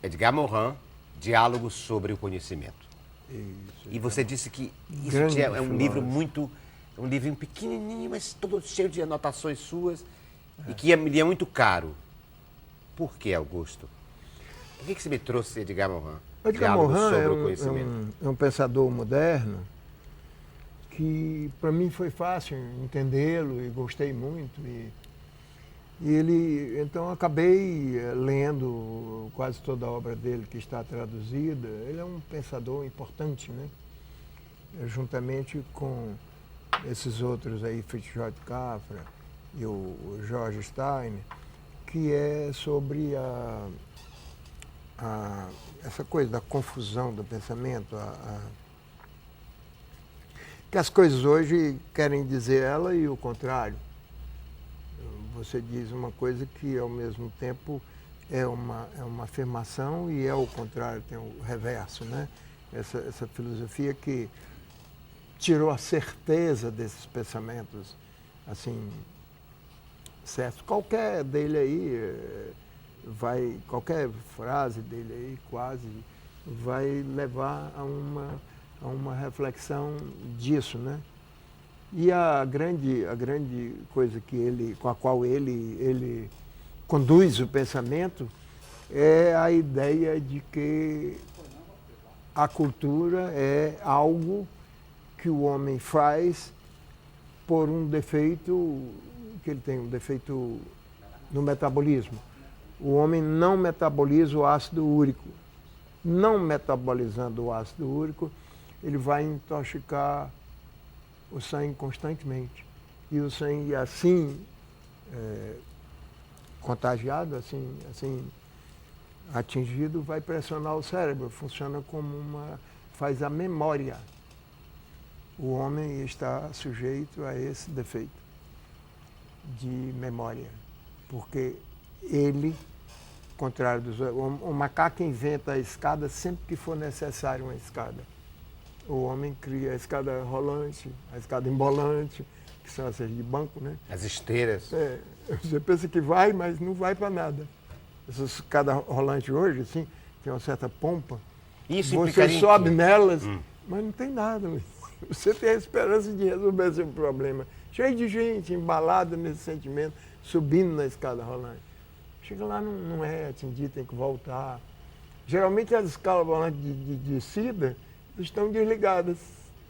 Edgar Morin, Diálogos sobre o Conhecimento. Isso, e você disse que isso é um livro muito... Um livrinho pequenininho, mas todo cheio de anotações suas, e que ele é muito caro. Por que, Augusto? Por que você me trouxe Edgar Morin? Edgar Morin é um pensador moderno que, para mim, foi fácil entendê-lo e gostei muito. Então, acabei lendo quase toda a obra dele que está traduzida. Ele é um pensador importante, né? Juntamente com esses outros aí, Fritz J. Capra e o George Steiner, que é sobre essa coisa da confusão do pensamento, que as coisas hoje querem dizer ela e o contrário. Você diz uma coisa que, ao mesmo tempo, é uma afirmação e é o contrário, tem o reverso, né? Essa filosofia que tirou a certeza desses pensamentos, assim, certo? Qualquer dele aí qualquer frase dele aí quase vai levar a uma reflexão disso, né? E a grande coisa com a qual ele conduz o pensamento é a ideia de que a cultura é algo que o homem faz por um defeito, que ele tem um defeito no metabolismo. O homem não metaboliza o ácido úrico. Não metabolizando o ácido úrico, ele vai intoxicar o sangue constantemente. E o sangue assim, contagiado, assim atingido, vai pressionar o cérebro. Funciona como faz a memória. O homem está sujeito a esse defeito de memória, porque ele, contrário dos outros, o macaco inventa a escada sempre que for necessário uma escada. O homem cria a escada rolante, a escada embolante, que são essas de banco, né? As esteiras. Você pensa que vai, mas não vai para nada. Essa escada rolante hoje, assim, tem uma certa pompa. Isso você sobe nelas, mas não tem nada. Você tem a esperança de resolver esse problema. Cheio de gente embalada nesse sentimento, subindo na escada rolante. Chega lá, não é atingido, tem que voltar. Geralmente as escadas rolantes de descida estão desligadas.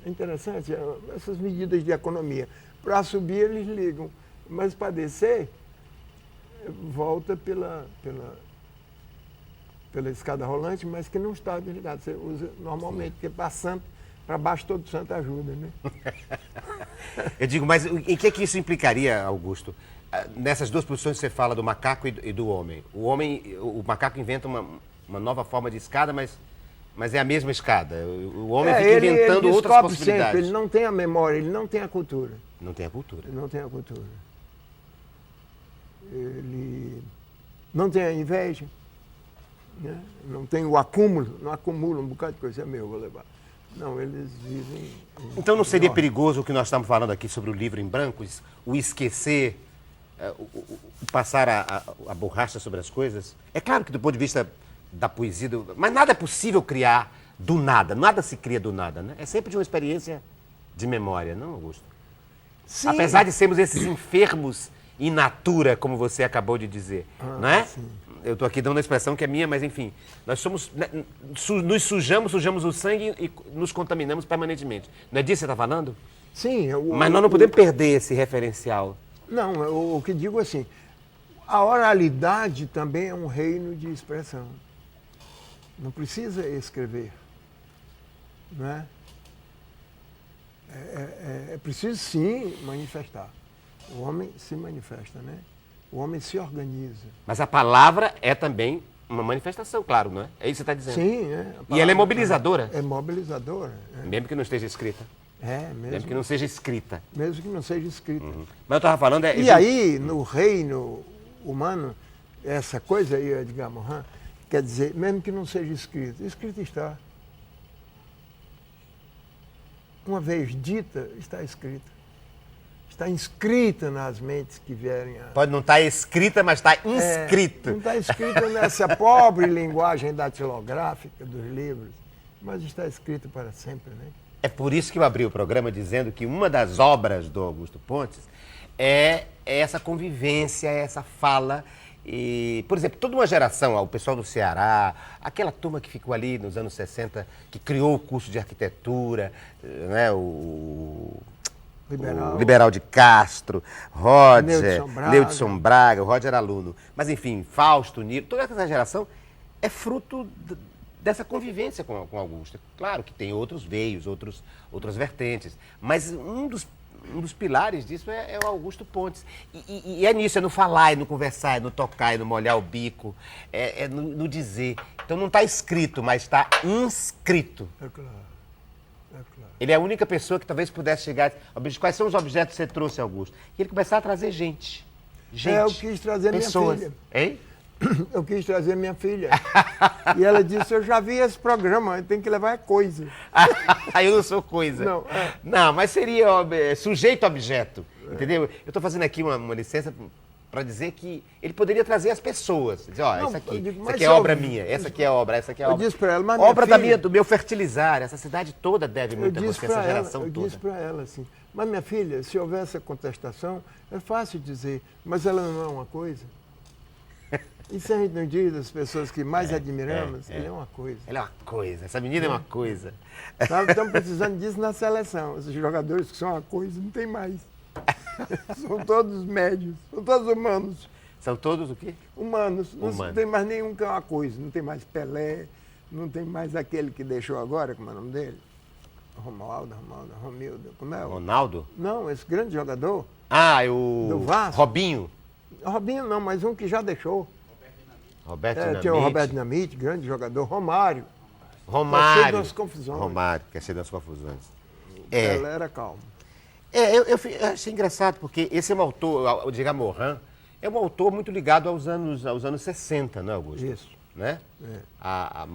É interessante, essas medidas de economia. Para subir, eles ligam, mas para descer, volta pela escada rolante, mas que não está desligada. Você usa normalmente, porque passando para baixo todo santo ajuda, né? Eu digo, mas em que isso implicaria, Augusto? Nessas duas posições que você fala do macaco e do homem. O macaco inventa uma nova forma de escada, mas é a mesma escada. O homem fica inventando outras possibilidades. Sempre, ele não tem a memória, ele não tem a cultura. Não tem a cultura. Ele não tem a cultura. Ele não tem a inveja, né? Não tem o acúmulo, não acumula um bocado de coisa, é meu, vou levar. Não, eles vivem... Então não seria perigoso o que nós estamos falando aqui sobre o livro em branco, o esquecer, o passar a borracha sobre as coisas? É claro que do ponto de vista da poesia, mas nada é possível criar do nada, nada se cria do nada, né? É sempre de uma experiência de memória, não, Augusto? Sim. Apesar de sermos esses enfermos in natura, como você acabou de dizer, não é? Sim. Eu estou aqui dando uma expressão que é minha, mas enfim, nós nos sujamos o sangue e nos contaminamos permanentemente. Não é disso que você está falando? Sim. Mas nós não podemos perder esse referencial. Não, o que digo assim, A oralidade também é um reino de expressão. Não precisa escrever, não é? É preciso sim manifestar. O homem se manifesta, né? O homem se organiza. Mas a palavra é também uma manifestação, claro, não é? É isso que você está dizendo. Sim, é. E ela é mobilizadora. É mobilizadora. É. Mesmo que não esteja escrita. Mesmo que não seja escrita. Mesmo que não seja escrita. Mas eu estava falando... E aí, no reino humano, essa coisa aí, Edgar Morin, quer dizer, mesmo que não seja escrita, escrita está. Uma vez dita, está escrita. Está inscrita nas mentes que vierem a... Pode não estar escrita, mas está inscrito. Não está escrita nessa pobre linguagem datilográfica dos livros, mas está escrita para sempre, né? É por isso que eu abri o programa dizendo que uma das obras do Augusto Pontes é essa convivência, essa fala. E, por exemplo, toda uma geração, o pessoal do Ceará, aquela turma que ficou ali nos anos 60, que criou o curso de arquitetura, né, o Liberal de Castro, Roger, Neudson Braga, o Roger era aluno. Mas, enfim, Fausto, Nilo, toda essa geração é fruto dessa convivência com Augusto. Claro que tem outros veios, outras vertentes, mas um dos pilares disso é o Augusto Pontes. E é nisso, é no falar, é no conversar, é no tocar, é no molhar o bico, é no dizer. Então não está escrito, mas está inscrito. É claro. Ele é a única pessoa que talvez pudesse chegar... Quais são os objetos que você trouxe, Augusto? E ele começar a trazer gente. Eu quis trazer pessoas. minha filha. Hein? Eu quis trazer minha filha. E ela disse, eu já vi esse programa, tem que levar coisa. Eu não sou coisa. Não, Não, mas seria sujeito-objeto, entendeu? Eu estou fazendo aqui uma licença para dizer que ele poderia trazer as pessoas. Dizer, ó, isso aqui é obra minha, essa aqui é obra, essa aqui é obra. Eu disse para ela, mas obra filha, do meu fertilizar, essa cidade toda deve muito a você, essa geração toda. Eu disse para ela assim, mas minha filha, se houver essa contestação, é fácil dizer, mas ela não é uma coisa. E se a gente não diz das pessoas que mais admiramos, ele é uma coisa. Ela é uma coisa, essa menina é uma coisa. Nós estamos precisando disso na seleção. Esses jogadores que são uma coisa, não tem mais. São todos médios, são todos humanos. São todos o quê? Humanos. Não tem mais nenhum que é uma coisa. Não tem mais Pelé, não tem mais aquele que deixou agora, como é o nome dele? Romildo, como é? Ronaldo? Não, esse grande jogador. Do Vasco. Robinho. Robinho não, mas um que já deixou. Roberto Dinamite. Tinha o Roberto Dinamite, grande jogador. Romário. Quer ser das confusões. Romário, quer ser das confusões. Ela era calmo. Eu achei engraçado, porque esse é um autor, o Edgar Morin, é um autor muito ligado aos anos 60, não é, Augusto? Isso. Né?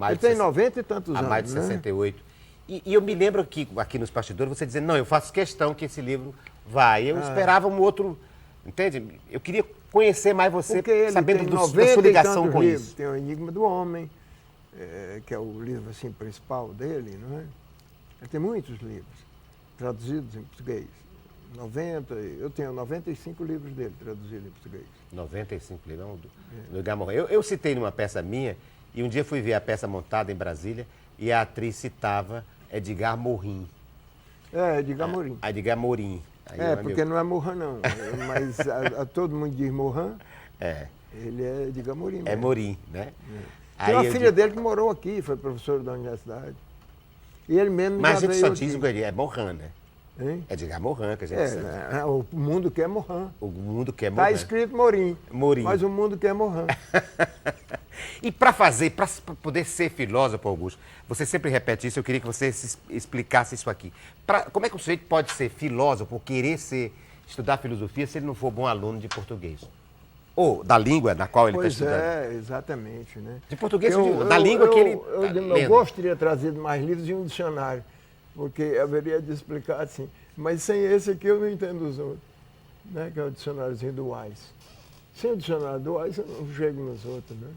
Ele tem 90 e tantos anos. Há mais de 68. E eu me lembro que aqui nos bastidores você dizendo, não, eu faço questão que esse livro vá. Eu esperava um outro, entende? Eu queria conhecer mais você, sabendo da sua ligação com livros. isso. Tem o Enigma do Homem, que é o livro assim, principal dele, não é? Ele tem muitos livros traduzidos em português. Eu tenho 95 livros dele traduzidos em português. 95 livros, do Edgar Morin. Eu citei numa peça minha, e um dia fui ver a peça montada em Brasília, e a atriz citava Edgar Morin. Edgar Morin. Edgar Morin. Porque não é Morin, não. Mas todo mundo diz Morin. Ele é Edgar Morin mesmo. É Morin, né? Tem uma filha dele que morou aqui, foi professor da universidade. E ele mesmo mas já a gente veio só diz que ele é Morin, né? Hein? Edgar Morin, que a gente sabe. O mundo quer Morin. O mundo quer Morin. Está escrito Morin. Mas o mundo quer Morin. E para poder ser filósofo, Augusto, você sempre repete isso, eu queria que você explicasse isso aqui. Como é que o sujeito pode ser filósofo ou querer estudar filosofia se ele não for bom aluno de português? Ou da língua na qual ele está estudando? Exatamente. Né? De português, da língua que ele está lendo. Eu gostaria de ter trazido mais livros e um dicionário, porque haveria de explicar assim, mas sem esse aqui eu não entendo os outros, né? Que é o dicionáriozinho do Wise. Sem o dicionário do Wise eu não chego nos outros, né?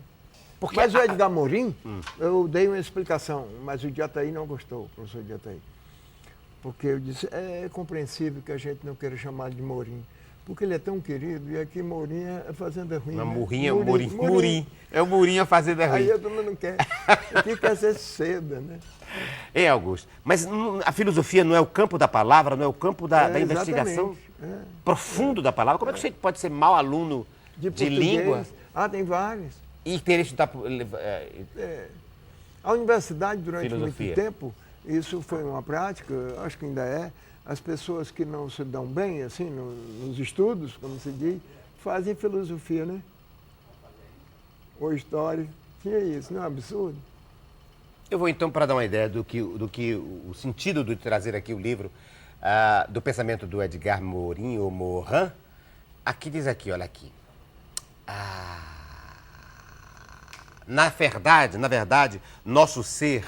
Mas o Edgar Morin, eu dei uma explicação, mas o Diataí não gostou, o professor Diataí. Porque eu disse, é compreensível que a gente não queira chamar de Morim, porque ele é tão querido, e aqui Morim é fazenda ruim. Não, né? Morim é o Morim. É o Morim a fazenda ruim. Aí eu também não quero. Aqui quer ser seda, né? Augusto, mas a filosofia não é o campo da palavra, não é o campo da investigação profundo da palavra? Como é que você pode ser mau aluno De português. língua? Ah, tem vários. E ter estudar A universidade, durante filosofia. muito tempo, isso foi uma prática, acho que ainda é, as pessoas que não se dão bem, assim, nos estudos, como se diz, fazem filosofia, né? Ou história. Tinha isso, não é um absurdo? Eu vou então, para dar uma ideia do que o sentido de trazer aqui o livro, do pensamento do Edgar Morin, ou Morin, aqui diz aqui, olha aqui. Na verdade, nosso ser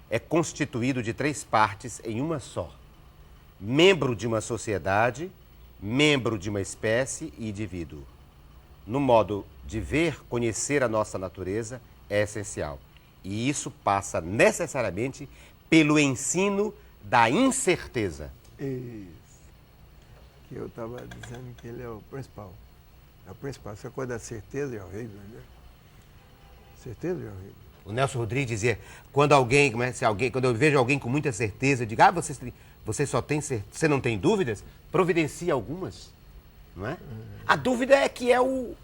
é constituído de 3 partes em uma só. Membro de uma sociedade, membro de uma espécie e indivíduo. No modo de ver, conhecer a nossa natureza é essencial. E isso passa necessariamente pelo ensino da incerteza. Isso. Que eu estava dizendo que ele é o principal. É o principal. Essa coisa da certeza é horrível, né? Certeza é horrível. O Nelson Rodrigues dizia, quando eu vejo alguém com muita certeza, eu digo, você só tem certeza, você não tem dúvidas? Providencia algumas, não é? A dúvida é que é como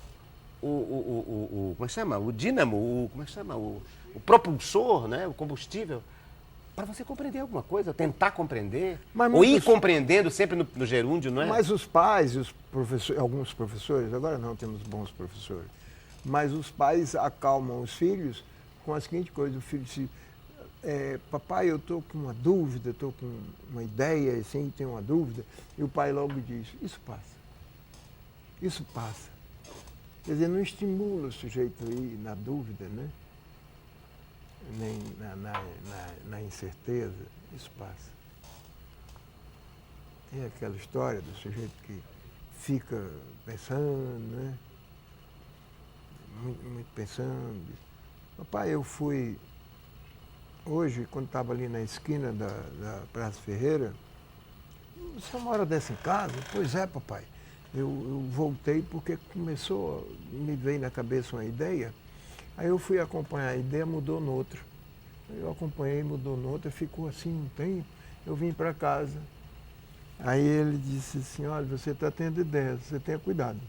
é que chama? O dínamo, como é que chama? O propulsor, né? O combustível, para você compreender alguma coisa, tentar compreender, ou ir compreendendo sempre no gerúndio, não é? Mas os pais e os professores, alguns professores, agora não temos bons professores, mas os pais acalmam os filhos com a seguinte coisa, o filho diz, papai, eu estou com uma dúvida, estou com uma ideia, assim, tenho uma dúvida, e o pai logo diz, isso passa. Isso passa. Quer dizer, não estimula o sujeito aí na dúvida, né? Nem na incerteza, isso passa. Tem aquela história do sujeito que fica pensando, né? Muito pensando. Papai, eu fui hoje, quando estava ali na esquina da Praça Ferreira, você uma hora dessa em casa? Pois é, papai. Eu voltei porque me veio na cabeça uma ideia, aí eu fui acompanhar, a ideia mudou no outro. Eu acompanhei, mudou no outro, ficou assim um tempo, eu vim para casa. Aí ele disse assim, olha, você está tendo ideias, você tenha cuidado.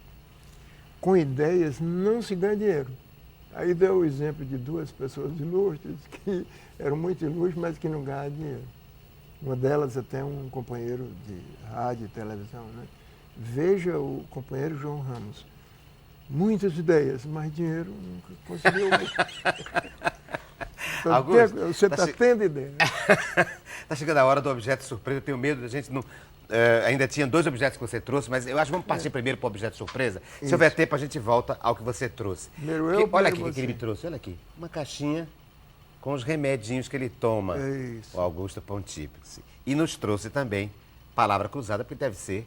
Com ideias não se ganha dinheiro. Aí deu o exemplo de 2 pessoas ilustres que eram muito ilustres, mas que não ganhavam dinheiro. Uma delas até um companheiro de rádio e televisão, né? Veja o companheiro João Ramos. Muitas ideias, mas dinheiro nunca conseguiu. Você está tendo ideia. Está chegando a hora do objeto surpresa. Eu tenho medo, a gente não... ainda tinha 2 objetos que você trouxe, mas eu acho que vamos partir primeiro para o objeto surpresa. Isso. Se houver tempo, a gente volta ao que você trouxe. Olha aqui o que ele me trouxe, olha aqui. Uma caixinha com os remedinhos que ele toma, o Augusto Pontífice. E nos trouxe também palavra cruzada, porque deve ser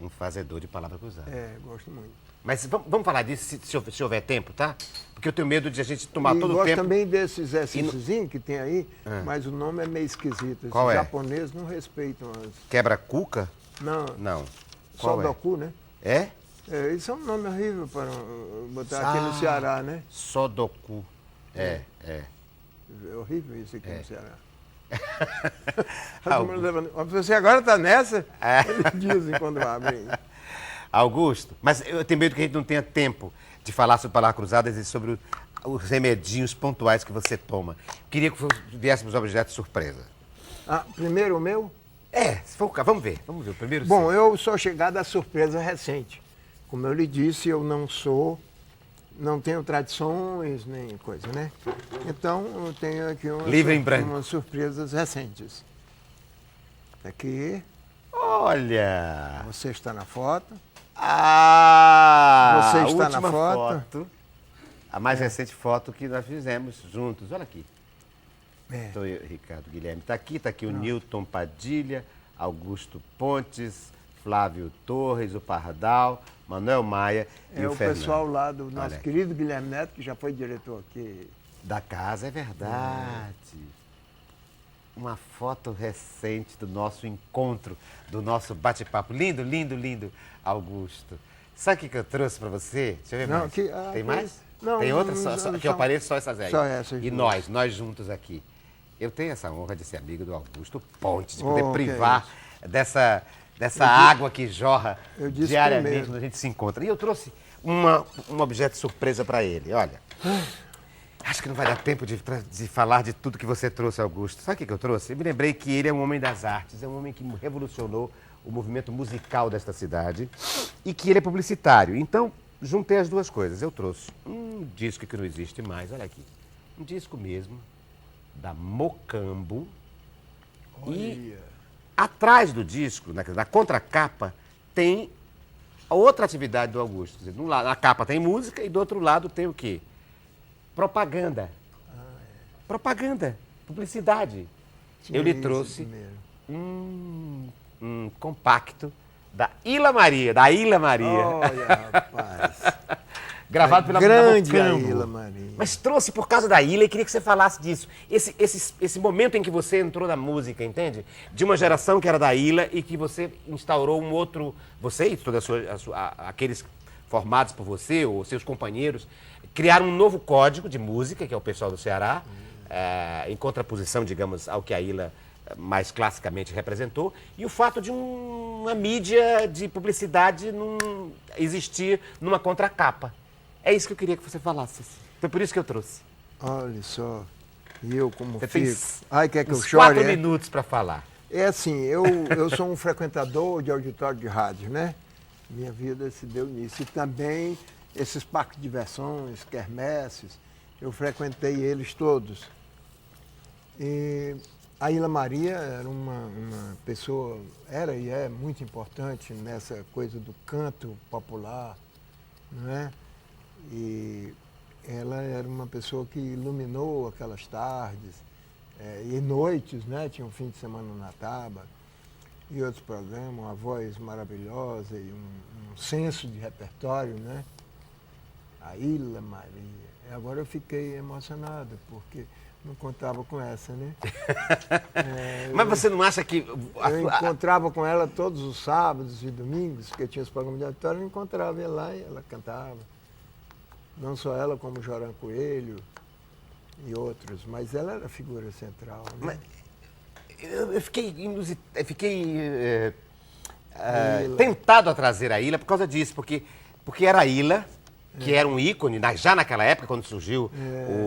um fazedor de palavra cruzada. Gosto muito. Mas vamos falar disso se houver tempo, tá? Porque eu tenho medo de a gente tomar todo o tempo. Gosto também desse exercíciozinho que tem aí, mas o nome é meio esquisito. Qual Os é? japoneses não respeitam as... Quebra-cuca? Não. Não. Qual Sodoku, né? É? Isso é um nome horrível para botar aqui no Ceará, né? Sodoku. É. É horrível isso aqui no Ceará. Você agora está nessa? Eles dizem quando abrem. Augusto, mas eu tenho medo que a gente não tenha tempo de falar sobre palavras cruzadas e sobre os remedinhos pontuais que você toma. Queria que viéssemos ao objeto surpresa. Primeiro o meu? Se for, vamos ver o primeiro. Bom, sim. Eu sou chegado à surpresa recente. Como eu lhe disse, eu não tenho tradições nem coisa, né? Então, eu tenho aqui umas surpresas recentes. Aqui. Olha! Você está na foto. Você está na foto. A mais recente foto que nós fizemos juntos. Olha aqui. Então, Ricardo Guilherme está aqui o Newton Padilha, Augusto Pontes, Flávio Torres, o Pardal, Manuel Maia e o Fernando. O pessoal lá do nosso querido Guilherme Neto, que já foi diretor aqui. Da casa, é verdade. Uma foto recente do nosso encontro, do nosso bate-papo. Lindo, lindo, lindo, Augusto. Sabe o que eu trouxe para você? Deixa eu ver mais. Tem mais? Não. Tem outra? Aqui eu apareço só essas aí. Só essas. E nós juntos aqui. Eu tenho essa honra de ser amigo do Augusto Pontes, de poder privar dessa dessa água que jorra Eu disse diariamente primeiro. quando a gente se encontra. E eu trouxe um objeto surpresa para ele, olha. Acho que não vai dar tempo de falar de tudo que você trouxe, Augusto. Sabe o que eu trouxe? Eu me lembrei que ele é um homem das artes, é um homem que revolucionou o movimento musical desta cidade e que ele é publicitário. Então, juntei as duas coisas. Eu trouxe um disco que não existe mais, olha aqui. Um disco mesmo, da Mocambo. E atrás do disco, na contracapa, tem a outra atividade do Augusto. Quer dizer, na capa tem música e do outro lado tem o quê? Propaganda. Propaganda, publicidade. Eu lhe trouxe um compacto da Ilha Maria, Olha, rapaz. Gravado pela grande Mocambo. Ilha Maria. Mas trouxe por causa da ilha e queria que você falasse disso. Esse momento em que você entrou na música, entende? De uma geração que era da ilha e que você instaurou um outro... Você e todos aqueles formados por você ou seus companheiros criaram um novo código de música, que é o pessoal do Ceará, em contraposição, digamos, ao que a ilha mais classicamente representou, e o fato de uma mídia de publicidade existir numa contracapa. É isso que eu queria que você falasse. Foi por isso que eu trouxe. Olha só, e eu como Você fico. tem Ai, quer que eu uns chore? 4 minutos para falar. É assim, eu sou um frequentador de auditório de rádio, né? Minha vida se deu nisso. E também esses parques de diversões, quermesses, eu frequentei eles todos. E a Ilha Maria era uma pessoa, era e é muito importante nessa coisa do canto popular, não é? E ela era uma pessoa que iluminou aquelas tardes e noites, né? Tinha um fim de semana na Taba e outros programas, uma voz maravilhosa e um senso de repertório, né? A Ilha Maria. E agora eu fiquei emocionado, porque não contava com essa, né? Mas você não acha que... Eu encontrava com ela todos os sábados e domingos, porque tinha os programas de auditório, eu encontrava ela lá e ela cantava. Não só ela, como Joran Coelho e outros, mas ela era a figura central. Né? Eu fiquei tentado a trazer a Ilha por causa disso, porque era a Ilha, que era um ícone, já naquela época, quando surgiu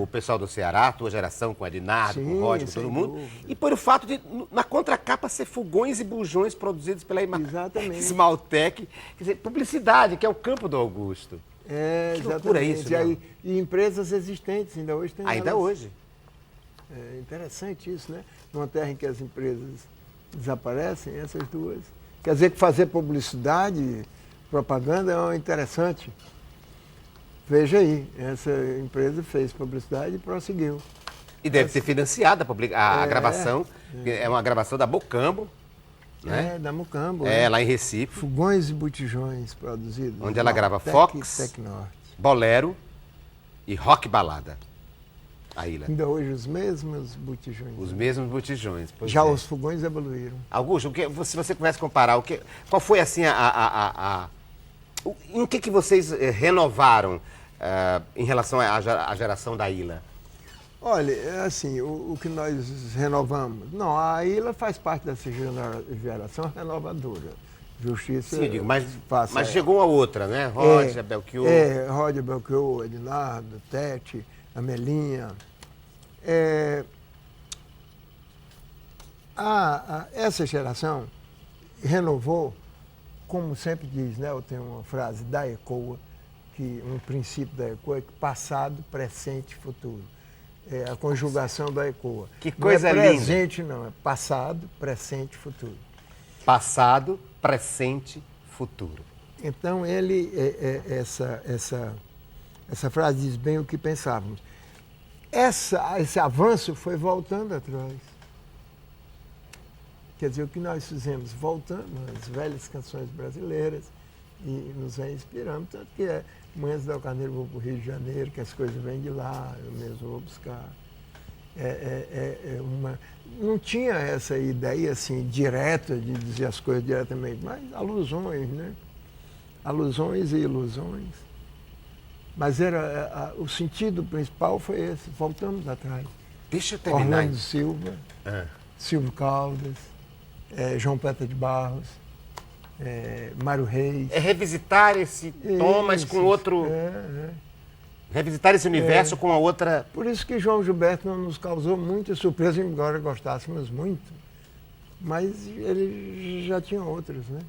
o pessoal do Ceará, a tua geração, com o Ednardo, com o Roger, com todo mundo, dúvida. E por o fato de, na contracapa, ser fogões e bujões produzidos pela Esmaltec, quer dizer, publicidade, que é o campo do Augusto. Que loucura exatamente. isso, e empresas existentes, ainda hoje tem Ainda elas. hoje. É interessante isso, né? Numa terra em que as empresas desaparecem, essas duas. Quer dizer que fazer publicidade, propaganda é interessante. Veja aí, essa empresa fez publicidade e prosseguiu. E deve ser financiada a gravação, é uma gravação da Mocambo, né? Da Mocambo. Lá em Recife. Fogões e botijões produzidos. Onde ela grava Fox, Bolero e Rock Balada. A Ilha. Ainda hoje os mesmos botijões. Os mesmos botijões. Já os fogões evoluíram. Augusto, se você pudesse comparar, qual foi assim em que vocês renovaram em relação à geração da Ilha? Olha, assim, o que nós renovamos... Não, a Ilha faz parte dessa geração renovadora. Justiça... Sim, digo, mas chegou a outra, né? Roger, Belchior... Roger, Belchior, Ednardo, Tete, Amelinha. Essa geração renovou, como sempre diz, né? Eu tenho uma frase da ECOA, um princípio da ECOA, que passado, presente e futuro. É a conjugação da ECOA. Que coisa linda. Não é presente, não. É passado, presente e futuro. Passado, presente, futuro. Então, essa frase diz bem o que pensávamos. Esse avanço foi voltando atrás. Quer dizer, o que nós fizemos? Voltando às velhas canções brasileiras e nos inspiramos. Tanto que Manhãs do Carneiro vou para o Rio de Janeiro, que as coisas vêm de lá, eu mesmo vou buscar. Não tinha essa ideia assim, direta de dizer as coisas diretamente, mas alusões, né? Alusões e ilusões. Mas o sentido principal foi esse, voltamos atrás. Deixa eu terminar. Orlando Silva, Silvio Caldas, João Peta de Barros. Mário Reis. É revisitar esse tom, mas com outro... Revisitar esse universo com a outra... Por isso que João Gilberto não nos causou muita surpresa, embora gostássemos muito. Mas ele já tinha outros, né?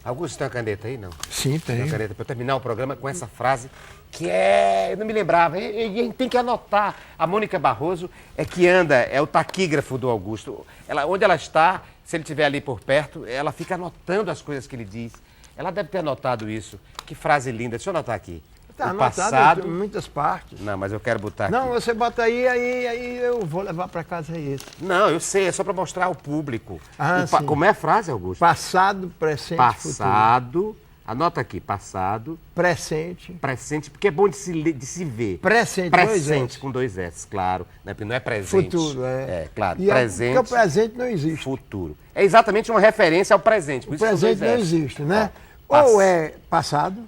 Augusto, tem uma caneta aí, não? Sim, tem. Uma caneta para eu terminar o programa com essa frase que é... Eu não me lembrava. E tem que anotar. A Mônica Barroso é que anda, é o taquígrafo do Augusto. Onde ela está, se ele estiver ali por perto, ela fica anotando as coisas que ele diz. Ela deve ter anotado isso. Que frase linda. Deixa eu anotar aqui. Está o anotado passado... em muitas partes. Não, mas eu quero botar aqui. Não, você bota aí eu vou levar para casa isso. Não, eu sei, é só para mostrar ao público. Sim. Como é a frase, Augusto? Passado, presente, futuro. Passado, anota aqui, passado. Presente. Presente, porque é bom de se ver. Presente, Presente com dois S, claro. Não é presente. Futuro, É, claro. E presente. porque o presente não existe. Futuro. É exatamente uma referência ao presente. Por O isso são presente dois não S. existe, né? Ó, Ou é passado,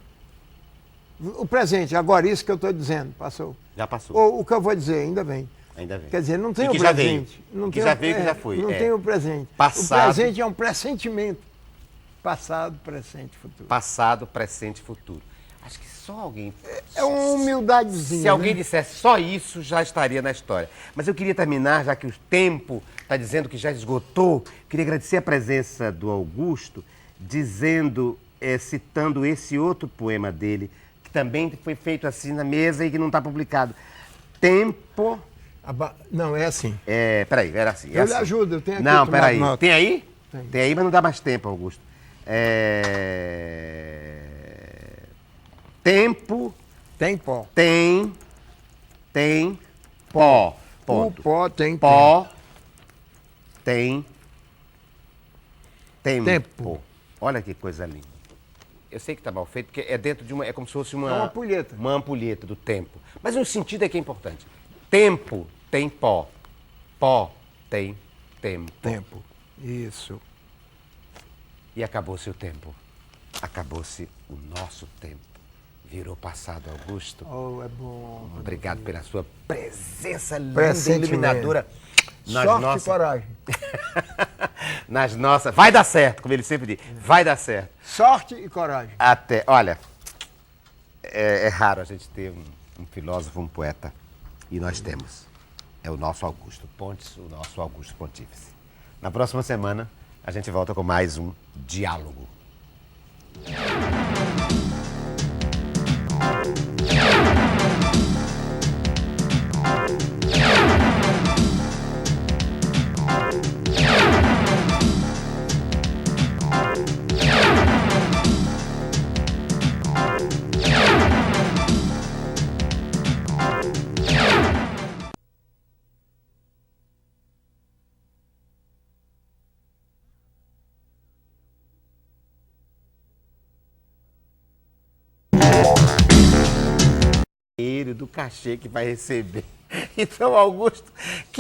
o presente, agora isso que eu estou dizendo, passou. Já passou. Ou o que eu vou dizer, ainda vem. Ainda vem. Quer dizer, não tem E o que já presente. veio. Não Que tem já o- veio, que já foi. Não É. tem o presente. Passado. O presente é um pressentimento. Passado, presente, futuro. Passado, presente, futuro. Acho que só alguém... É uma humildadezinha. Se alguém né? dissesse só isso, já estaria na história. Mas eu queria terminar, já que o tempo está dizendo que já esgotou, queria agradecer a presença do Augusto, dizendo, citando esse outro poema dele, que também foi feito assim na mesa e que não está publicado. Tempo... Não, é assim. Peraí, era assim. Eu assim. lhe ajudo, eu tenho aqui Não, tomado peraí. nota. Tem aí? Tem. Tem aí, mas não dá mais tempo, Augusto. Tempo... Tem pó. Tem pó. Ponto. O pó tem Pó tem tempo. Tempo. Olha que coisa linda. Eu sei que está mal feito, porque é dentro de uma... É como se fosse uma... É uma ampulheta. Uma ampulheta do tempo. Mas o sentido é que é importante. Tempo tem pó. Pó tem tempo. Tempo. Isso. E acabou-se o tempo. Acabou-se o nosso tempo. Virou passado, Augusto. Oh, é bom. Obrigado pela sua presença linda, Pressentimento. iluminadora. Sorte e coragem. Nas nossas... Vai dar certo, como ele sempre diz. Vai dar certo. Sorte e coragem. Até... Olha, é raro a gente ter um filósofo, um poeta. E nós temos. É o nosso Augusto Pontes, o nosso Augusto Pontífice. Na próxima semana, a gente volta com mais um Diálogo. Do cachê que vai receber. Então, Augusto, que